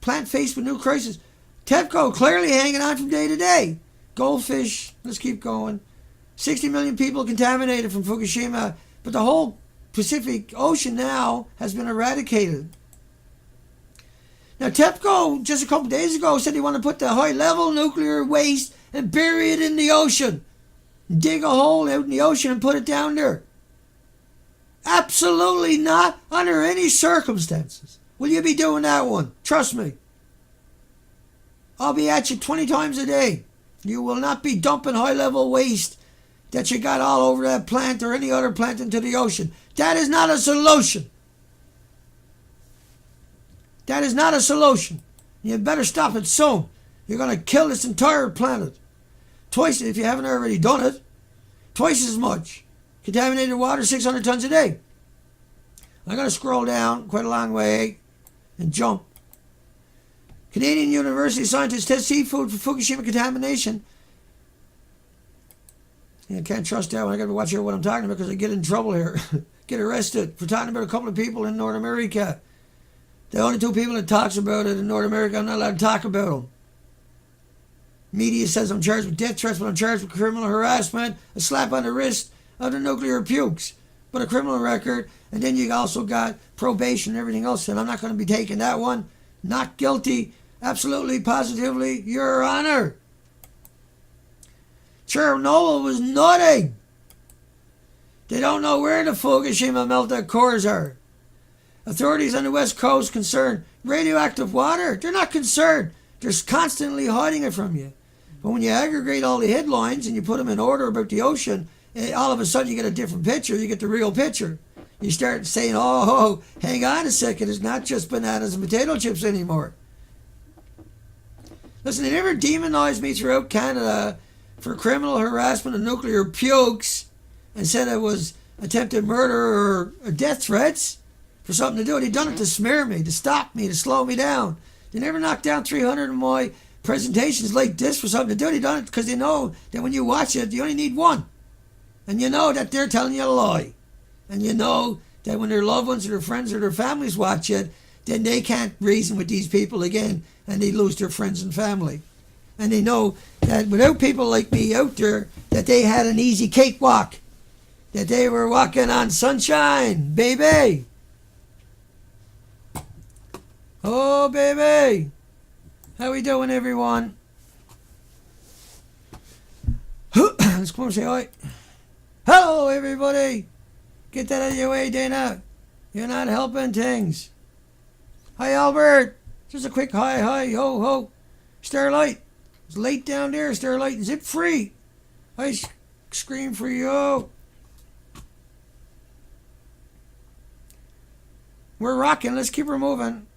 Plant faced with new crisis. TEPCO clearly hanging on from day to day. Goldfish. Let's keep going. 60 million people contaminated from Fukushima. But the whole Pacific Ocean now has been eradicated. Now, TEPCO, just a couple days ago, said they want to put the high-level nuclear waste and bury it in the ocean. Dig a hole out in the ocean and put it down there. Absolutely not under any circumstances. Will you be doing that one? Trust me. I'll be at you 20 times a day. You will not be dumping high-level waste that you got all over that plant or any other plant into the ocean. That is not a solution. That is not a solution. You better stop it soon. You're going to kill this entire planet. Twice, if you haven't already done it, twice as much. Contaminated water, 600 tons a day. I'm going to scroll down quite a long way and jump. Canadian University scientists test seafood for Fukushima contamination. I can't trust that one. I got to watch here what I'm talking about because I get in trouble here. Get arrested for talking about a couple of people in North America. The only two people that talks about it in North America, I'm not allowed to talk about them. Media says I'm charged with death threats, but I'm charged with criminal harassment, a slap on the wrist of the nuclear pukes, but a criminal record, and then you also got probation and everything else, and I'm not going to be taking that one. Not guilty. Absolutely, positively, Your Honor. Chernobyl was nothing. They don't know where the Fukushima melted cores are. Authorities on the West Coast concerned radioactive water. They're not concerned. They're constantly hiding it from you. But when you aggregate all the headlines and you put them in order about the ocean, all of a sudden you get a different picture. You get the real picture. You start saying, oh, hang on a second. It's not just bananas and potato chips anymore. Listen, they never demonized me throughout Canada for criminal harassment of nuclear pukes and said it was attempted murder or death threats for something to do. They done it to smear me, to stop me, to slow me down. They never knocked down 300 of my presentations like this for something to do. They done it because they know that when you watch it, you only need one. And you know that they're telling you a lie. And you know that when their loved ones or their friends or their families watch it, then they can't reason with these people again and they lose their friends and family. And they know that without people like me out there, that they had an easy cakewalk. That they were walking on sunshine, baby. Oh, baby. How we doing, everyone? Let's come and say hi. Hello, everybody. Get that out of your way, Dana. You're not helping things. Hi, Albert. Just a quick hi, ho, ho. Starlight. It's late down there, Starlight. Zip free. I scream for you. We're rocking. Let's keep her moving.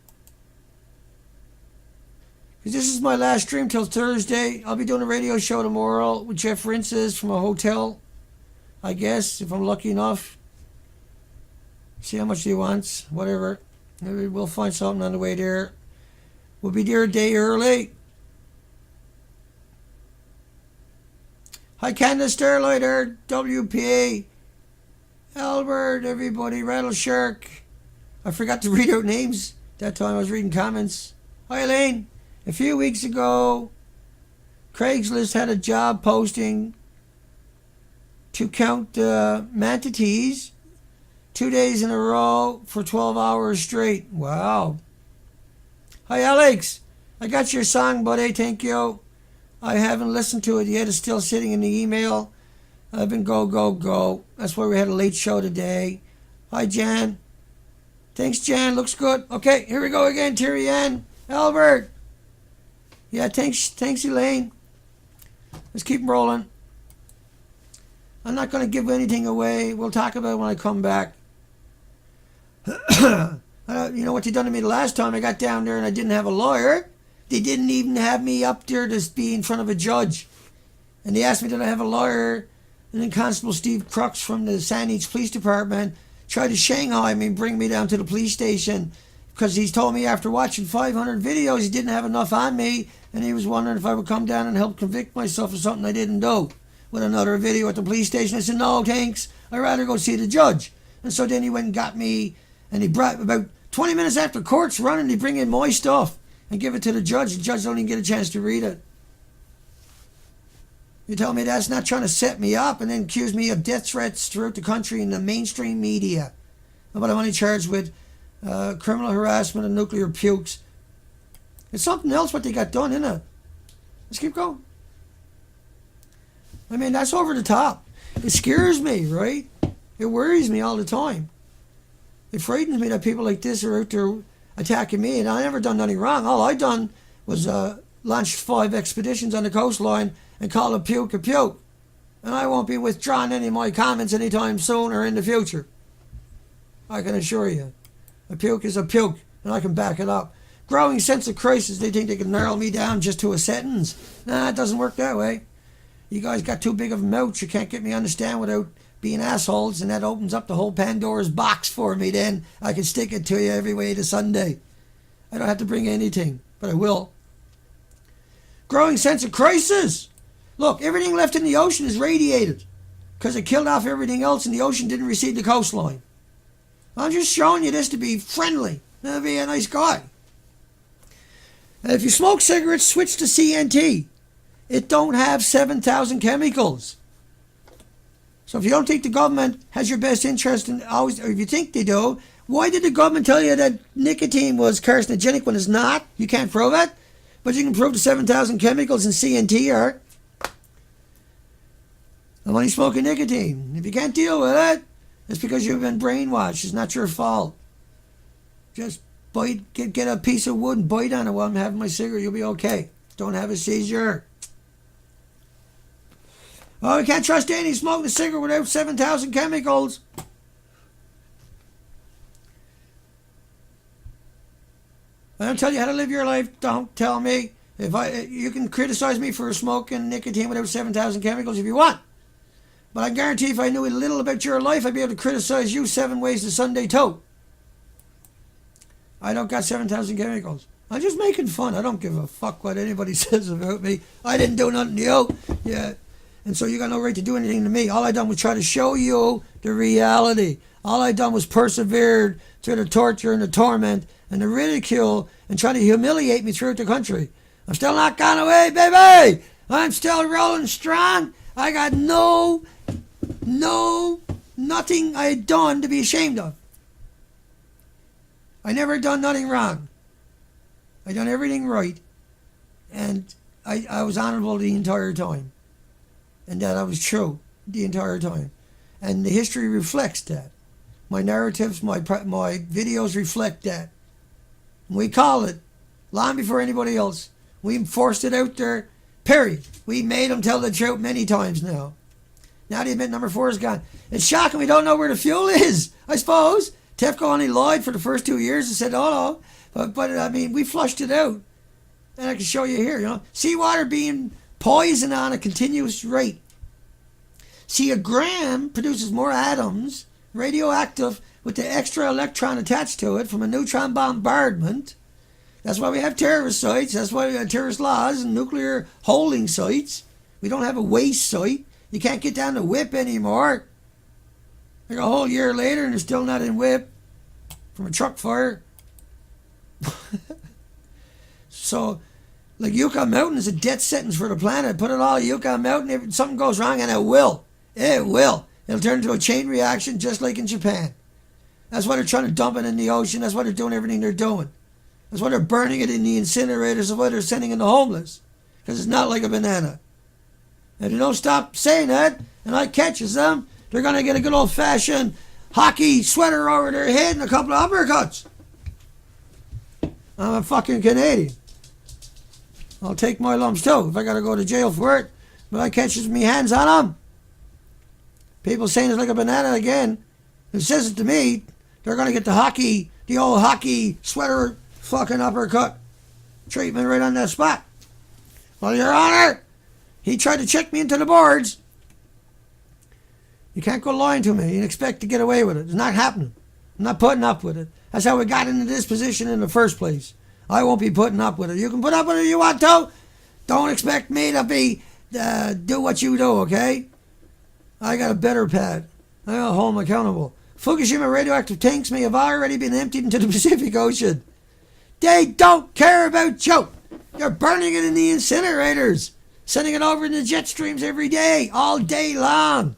This is my last stream till Thursday. I'll be doing a radio show tomorrow with Jeff Rinces from a hotel, I guess, if I'm lucky enough. See how much he wants. Whatever. Maybe we'll find something on the way there. We'll be there a day early. Hi, Candace, Starlighter, WPA, Albert, everybody, Rattle Shark. I forgot to read out names that time. I was reading comments. Hi, Elaine. A few weeks ago, Craigslist had a job posting to count manatees 2 days in a row for 12 hours straight. Wow. Hi, Alex. I got your song, buddy. Thank you. I haven't listened to it yet. It's still sitting in the email. I've been go. That's why we had a late show today. Hi, Jan. Thanks, Jan. Looks good. Okay, here we go again. Terry Ann. Albert. Yeah, thanks, Elaine. Let's keep rolling. I'm not going to give anything away. We'll talk about it when I come back. You know what they done to me the last time I got down there and I didn't have a lawyer? They didn't even have me up there to be in front of a judge. And they asked me did I have a lawyer. And then Constable Steve Crooks from the Saanich Police Department tried to Shanghai me and bring me down to the police station because he's told me after watching 500 videos he didn't have enough on me and he was wondering if I would come down and help convict myself of something I didn't do. With another video at the police station, I said, no, thanks. I'd rather go see the judge. And so then he went and got me and he brought about 20 minutes after court's running, they bring in my stuff and give it to the judge. The judge don't even get a chance to read it. You tell me that's not trying to set me up and then accuse me of death threats throughout the country in the mainstream media. But I'm only charged with criminal harassment and nuclear pukes. It's something else what they got done, isn't it? Let's keep going. I mean, that's over the top. It scares me, right? It worries me all the time. It frightens me that people like this are out there attacking me, and I never done nothing wrong. All I done was launch 5 expeditions on the coastline and call a puke a puke. And I won't be withdrawing any of my comments anytime soon or in the future. I can assure you. A puke is a puke, and I can back it up. Growing sense of crisis, they think they can narrow me down just to a sentence. Nah, it doesn't work that way. You guys got too big of a mouth. You can't get me to understand without being assholes, and that opens up the whole Pandora's box for me. Then I can stick it to you every way to Sunday. I don't have to bring anything, but I will. Growing sense of crisis. Look, everything left in the ocean is radiated because it killed off everything else, and the ocean didn't recede the coastline. I'm just showing you this to be friendly, to be a nice guy. And if you smoke cigarettes, switch to CNT. It don't have 7,000 chemicals. So if you don't think the government has your best interest in always, or if you think they do, why did the government tell you that nicotine was carcinogenic when it's not? You can't prove it, but you can prove the 7,000 chemicals in CNT are. I'm only smoking nicotine. If you can't deal with it, it's because you've been brainwashed. It's not your fault. Just bite, get a piece of wood and bite on it while I'm having my cigarette. You'll be okay. Don't have a seizure. Oh, we can't trust any smoking a cigarette without 7,000 chemicals. I don't tell you how to live your life. Don't tell me. You can criticize me for smoking nicotine without 7,000 chemicals if you want. But I guarantee if I knew a little about your life, I'd be able to criticize you 7 ways to Sunday too. I don't got 7,000 chemicals. I'm just making fun. I don't give a fuck what anybody says about me. I didn't do nothing to you. Yeah. And so you got no right to do anything to me. All I done was try to show you the reality. All I done was persevered through the torture and the torment and the ridicule and try to humiliate me throughout the country. I'm still not gone away, baby. I'm still rolling strong. I got nothing I had done to be ashamed of. I never done nothing wrong. I done everything right. And I was honorable the entire time. And that I was true the entire time. And the history reflects that. My narratives, my videos reflect that. We call it long before anybody else. We forced it out there, period. We made them tell the truth many times now. Now the event number 4 is gone. It's shocking we don't know where the fuel is, I suppose. TEFCO only lied for the first 2 years and said, oh no. But I mean, we flushed it out. And I can show you here, Seawater being poisoned on a continuous rate. See, a gram produces more atoms, radioactive, with the extra electron attached to it from a neutron bombardment. That's why we have terrorist sites. That's why we have terrorist laws and nuclear holding sites. We don't have a waste site. You can't get down to WIP anymore. Like a whole year later and they're still not in WIP from a truck fire. So, like Yukon Mountain is a death sentence for the planet. Put it all at Yukon Mountain, if something goes wrong, and it will. It will. It'll turn into a chain reaction just like in Japan. That's why they're trying to dump it in the ocean. That's why they're doing everything they're doing. That's why they're burning it in the incinerators. That's why they're sending in the homeless. Because it's not like a banana. If they don't stop saying that, and I catches them, they're going to get a good old-fashioned hockey sweater over their head and a couple of uppercuts. I'm a fucking Canadian. I'll take my lumps too if I got to go to jail for it. But I catches me hands on them. People saying it's like a banana again. It says it to me. They're going to get the old hockey sweater fucking uppercut treatment right on that spot. Well, Your Honor, he tried to check me into the boards. You can't go lying to me and expect to get away with it. It's not happening. I'm not putting up with it. That's how we got into this position in the first place. I won't be putting up with it. You can put up with it if you want to. Don't expect me to be do what you do, okay? I got a better pad. I gotta hold them accountable. Fukushima radioactive tanks may have already been emptied into the Pacific Ocean. They don't care about you. You're burning it in the incinerators, sending it over in the jet streams every day, all day long.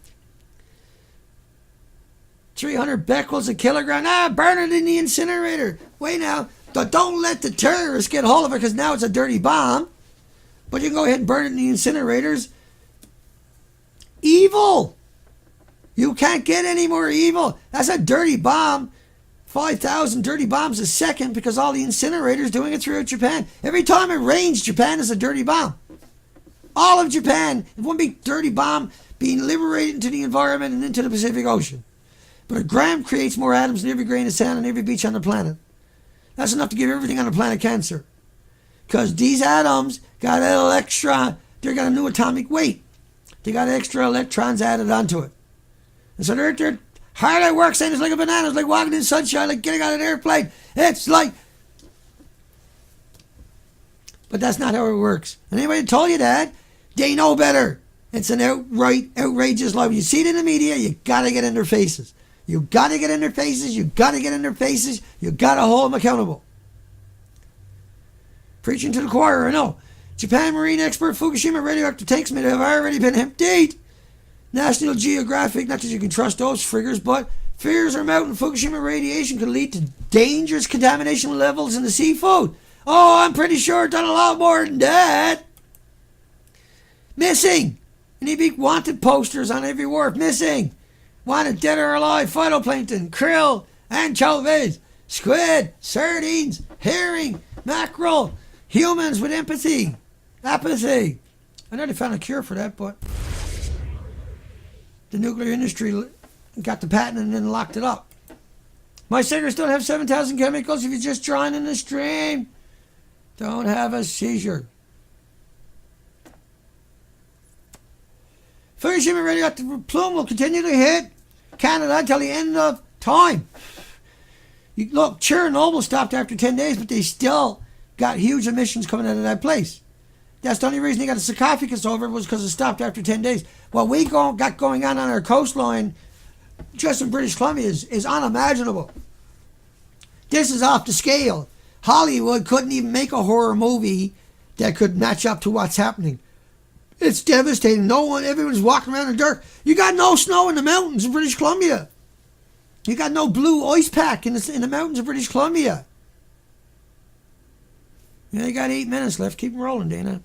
300 becquerels a kilogram. Burn it in the incinerator. Wait now. Don't let the terrorists get hold of it because now it's a dirty bomb. But you can go ahead and burn it in the incinerators. Evil. You can't get any more evil. That's a dirty bomb. 5,000 dirty bombs a second because all the incinerators doing it throughout Japan. Every time it rains, Japan is a dirty bomb. All of Japan. It wouldn't be dirty bomb being liberated into the environment and into the Pacific Ocean. But a gram creates more atoms than every grain of sand on every beach on the planet. That's enough to give everything on the planet cancer. Because these atoms got a little extra, they got a new atomic weight. They got extra electrons added onto it. And so they're hard at work saying it's like a banana, it's like walking in sunshine, like getting on an airplane. It's like... But that's not how it works. And anybody told you that, they know better. It's an outright, outrageous lie. When you see it in the media, you got to get in their faces. You got to get in their faces. You got to get in their faces. You got to hold them accountable. Preaching to the choir, I know. Japan marine expert Fukushima radioactive tanks may have already been emptied. National Geographic, not that you can trust those figures, but fears are mounting Fukushima radiation could lead to dangerous contamination levels in the seafood. Oh, I'm pretty sure it's done a lot more than that. Missing. And he'd be wanted posters on every wharf. Missing. Wanted dead or alive. Phytoplankton, krill, anchovies, squid, sardines, herring, mackerel. Humans with empathy. Apathy. I know they found a cure for that, but the nuclear industry got the patent and then locked it up. My cigarettes don't have 7,000 chemicals if you're just drawing in the stream. Don't have a seizure. Fukushima radioactive plume will continue to hit Canada until the end of time. Look, Chernobyl stopped after 10 days, but they still got huge emissions coming out of that place. That's the only reason they got a sarcophagus over it was because it stopped after 10 days. What we got going on our coastline, just in British Columbia, is unimaginable. This is off the scale. Hollywood couldn't even make a horror movie that could match up to what's happening. It's devastating. Everyone's walking around in the dark. You got no snow in the mountains of British Columbia. You got no blue ice pack in the mountains of British Columbia. You got 8 minutes left. Keep them rolling, Dana.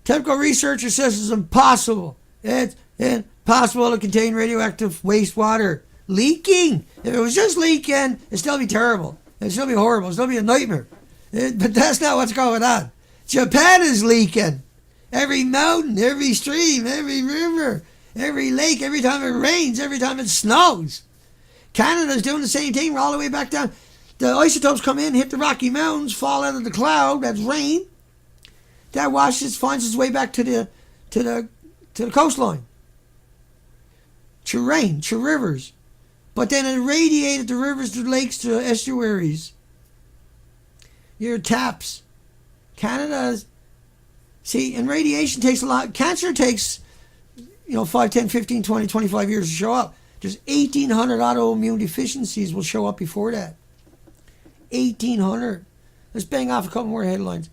TEPCO researcher says it's impossible. It's impossible to contain radioactive wastewater. Leaking. If it was just leaking, it'd still be terrible. It'd still be horrible. It'd still be a nightmare. But that's not what's going on. Japan is leaking. Every mountain, every stream, every river, every lake, every time it rains, every time it snows. Canada's doing the same thing. We're all the way back down. The isotopes come in, hit the Rocky Mountains, fall out of the cloud. That's rain. That finds its way back to the coastline. To rain, to rivers. But then it radiated the rivers, to lakes, to estuaries. Your taps. Canada's... See, and radiation takes a lot. Cancer takes, 5, 10, 15, 20, 25 years to show up. There's 1,800 autoimmune deficiencies will show up before that. 1,800. Let's bang off a couple more headlines.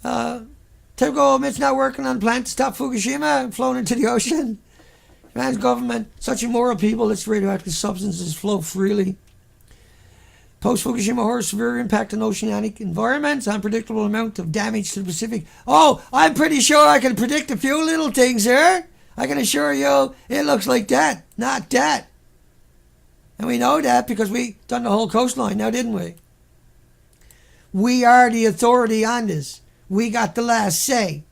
TEPCO admits not working on a plan to stop Fukushima and flown into the ocean. Japan's government, such immoral people, lets radioactive substances flow freely. Post-Fukushima horror, severe impact on oceanic environments, unpredictable amount of damage to the Pacific. Oh, I'm pretty sure I can predict a few little things here. I can assure you it looks like that, not that. And we know that because we done the whole coastline now, didn't we? We are the authority on this. We got the last say.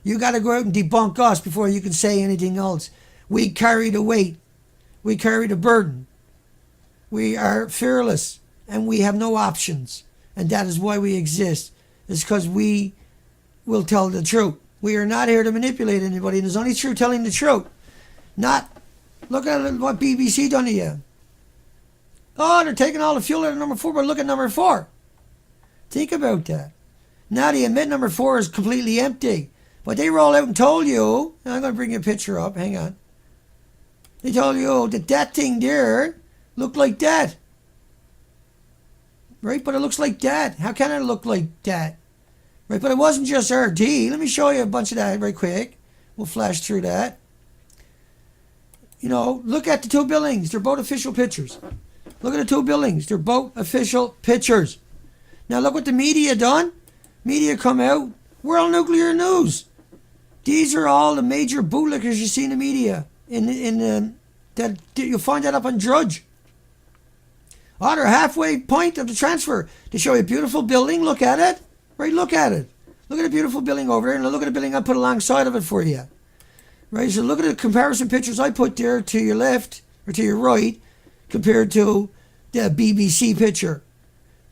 You got to go out and debunk us before you can say anything else. We carry the weight. We carry the burden. We are fearless. And we have no options. And that is why we exist. It's because we will tell the truth. We are not here to manipulate anybody. And it's only true telling the truth. Not, look at what BBC done to you. Oh, they're taking all the fuel out of number 4, but look at number 4. Think about that. Now they admit number 4 is completely empty. But they roll out and told you, I'm going to bring you a picture up, hang on. They told you that thing there looked like that. Right, but it looks like that. How can it look like that? Right, but it wasn't just RD. Let me show you a bunch of that right quick. We'll flash through that. Look at the 2 buildings. They're both official pictures. Look at the 2 buildings. They're both official pictures. Now look what the media done. Media come out. World Nuclear News. These are all the major bootlickers you see in the media. That you'll find that up on Drudge. Oh, they're halfway point of the transfer. They show you a beautiful building. Look at it. Right, look at it. Look at a beautiful building over there, and look at the building I put alongside of it for you. Right, so look at the comparison pictures I put there to your left, or to your right, compared to the BBC picture.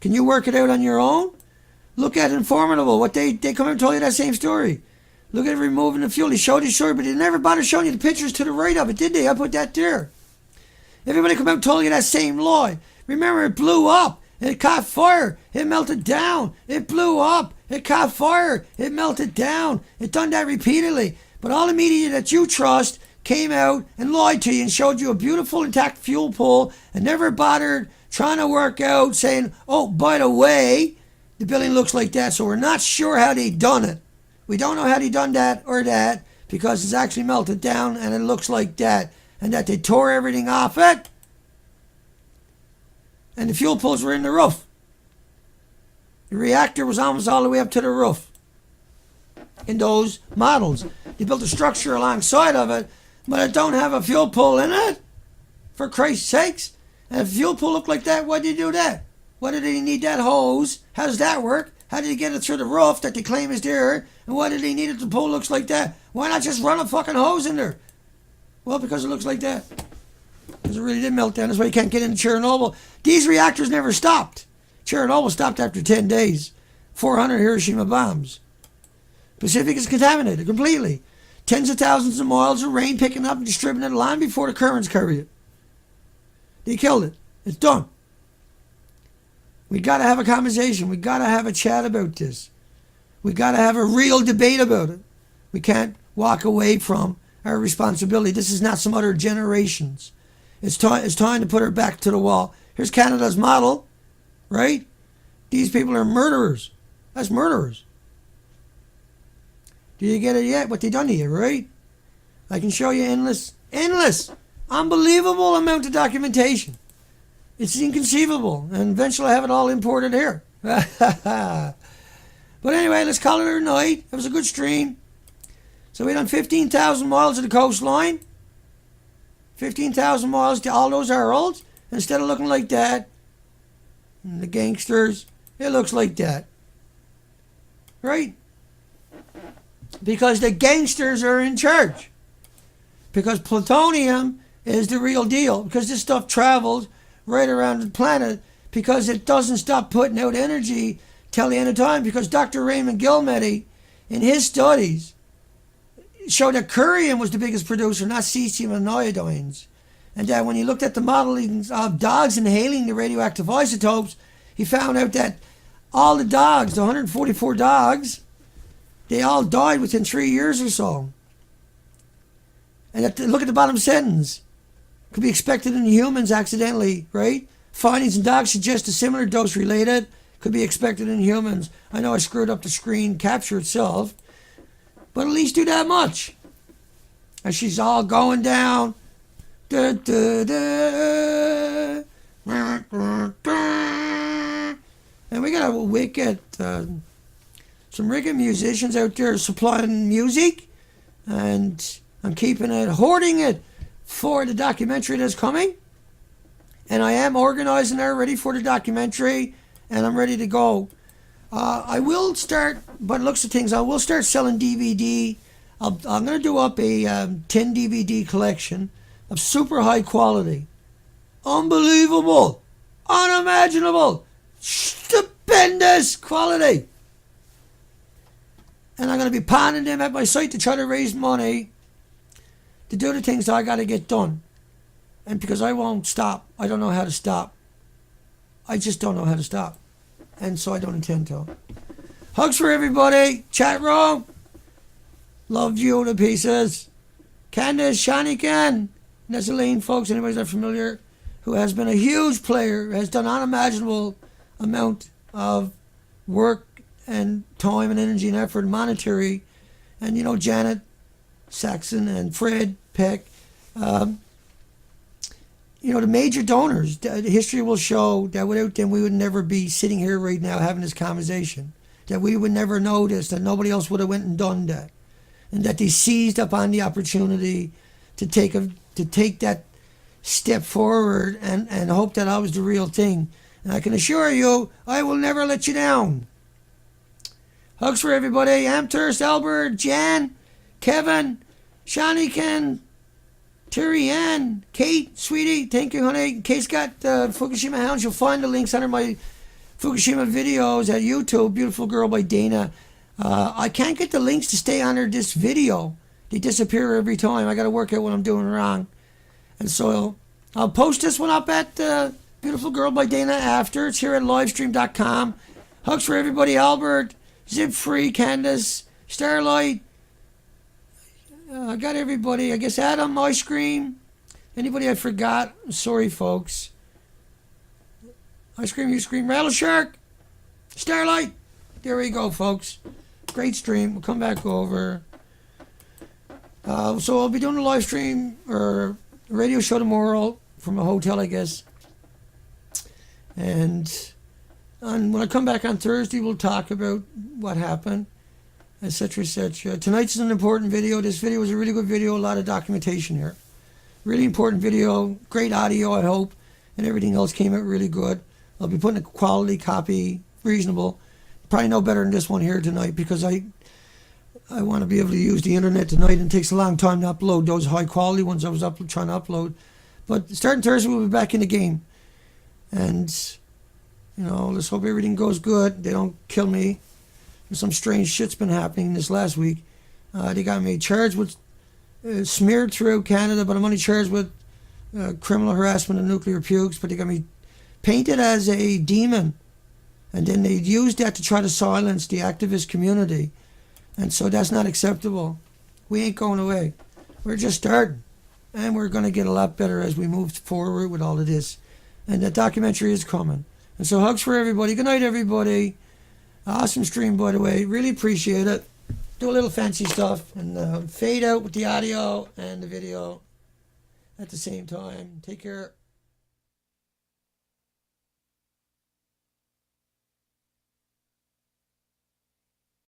Can you work it out on your own? Look at Informative. What they come and tell you that same story. Look at it removing the fuel. He showed his story, but he never bothered showing you the pictures to the right of it, did they? I put that there. Everybody come out and told you that same lie. Remember, it blew up. It caught fire. It melted down. It blew up. It caught fire. It melted down. It done that repeatedly. But all the media that you trust came out and lied to you and showed you a beautiful intact fuel pool and never bothered trying to work out saying, oh, by the way, the building looks like that, so we're not sure how they done it. We don't know how they done that or that because it's actually melted down and it looks like that. And that they tore everything off it. And the fuel pools were in the roof. The reactor was almost all the way up to the roof. In those models. They built a structure alongside of it, but it don't have a fuel pool in it. For Christ's sakes. And if a fuel pool looked like that, why did he do that? Why did he need that hose? How does that work? How did he get it through the roof that they claim is there? And why did he need it to pool looks like that? Why not just run a fucking hose in there? Well, because it looks like that. Because it really did melt down. That's why you can't get into Chernobyl. These reactors never stopped. Chernobyl stopped after 10 days. 400 Hiroshima bombs. Pacific is contaminated completely. Tens of thousands of miles of rain picking up and distributing it long before the currents carry it. They killed it. It's done. We got to have a conversation. We got to have a chat about this. We got to have a real debate about it. We can't walk away from our responsibility. This is not some other generations. It's time to put her back to the wall. Here's Canada's model, right? These people are murderers. That's murderers. Do you get it yet? What they done to you, right? I can show you endless, unbelievable amount of documentation. It's inconceivable. And eventually I have it all imported here. But anyway, let's call it a night. It was a good stream. So we done 15,000 miles of the coastline. 15,000 miles to all those Earls. Instead of looking like that, and the gangsters, it looks like that. Right? Because the gangsters are in charge. Because plutonium is the real deal. Because this stuff travels right around the planet. Because it doesn't stop putting out energy till the end of time. Because Dr. Raymond Gilmedy, in his studies, showed that curium was the biggest producer, not cesium and iodines. And that when he looked at the modeling of dogs inhaling the radioactive isotopes, he found out that all the dogs, the 144 dogs, they all died within 3 years or so. And look at the bottom sentence. Could be expected in humans accidentally, right? Findings in dogs suggest a similar dose related. Could be expected in humans. I know I screwed up the screen capture itself. But at least do that much. And she's all going down. Da, da, da. And we got a wicked, some wicked musicians out there supplying music. And I'm keeping it, hoarding it for the documentary that's coming. And I am organizing there, ready for the documentary. And I'm ready to go. I will start, by the looks of things, I will start selling DVD. I'm going to do up a 10 DVD collection of super high quality. Unbelievable. Unimaginable. Stupendous quality. And I'm going to be pounding them at my site to try to raise money to do the things that I got to get done. And because I won't stop. I don't know how to stop. I just don't know how to stop. And so I don't intend to. Hugs for everybody. Chat room. Love you to pieces. Candace, Shanikan, Nesseline, folks, anybody that's familiar, who has been a huge player, has done unimaginable amount of work and time and energy and effort, monetary. And, you know, Janet Saxon and Fred Peck. You know, the major donors, the history will show that without them, we would never be sitting here right now having this conversation. That we would never know this, that nobody else would have went and done that. And that they seized upon the opportunity to take that step forward and hope that I was the real thing. And I can assure you, I will never let you down. Hugs for everybody. Amthurst, Albert, Jan, Kevin, Shaniken, Terry Ann, Kate, sweetie, thank you, honey. Kate's got Fukushima Hounds. You'll find the links under my Fukushima videos at YouTube. Beautiful Girl by Dana. I can't get the links to stay under this video. They disappear every time. I got to work out what I'm doing wrong. And so I'll post this one up at Beautiful Girl by Dana after. It's here at livestream.com. Hugs for everybody. Albert, Zip Free, Candace, Starlight. I got everybody. I guess Adam, Ice Cream. Anybody I forgot? Sorry, folks. Ice Cream, you scream. Rattle Shark. Starlight. There we go, folks. Great stream. We'll come back over. So I'll be doing a live stream or a radio show tomorrow from a hotel, I guess. And when I come back on Thursday, we'll talk about what happened, etc., etc. Tonight's an important video. This video is a really good video. A lot of documentation here. Really important video. Great audio, I hope. And everything else came out really good. I'll be putting a quality copy, reasonable. Probably no better than this one here tonight because I want to be able to use the internet tonight, and it takes a long time to upload those high quality ones I was trying to upload. But starting Thursday, we'll be back in the game. And, you know, let's hope everything goes good. They don't kill me. Some strange shit's been happening this last week. They got me charged with, smeared throughout Canada, but I'm only charged with criminal harassment and nuclear pukes. But they got me painted as a demon. And then they used that to try to silence the activist community. And so that's not acceptable. We ain't going away. We're just starting. And we're going to get a lot better as we move forward with all of this. And that documentary is coming. And so hugs for everybody. Good night, everybody. Awesome stream, by the way. Really appreciate it. Do a little fancy stuff. And fade out with the audio and the video at the same time. Take care.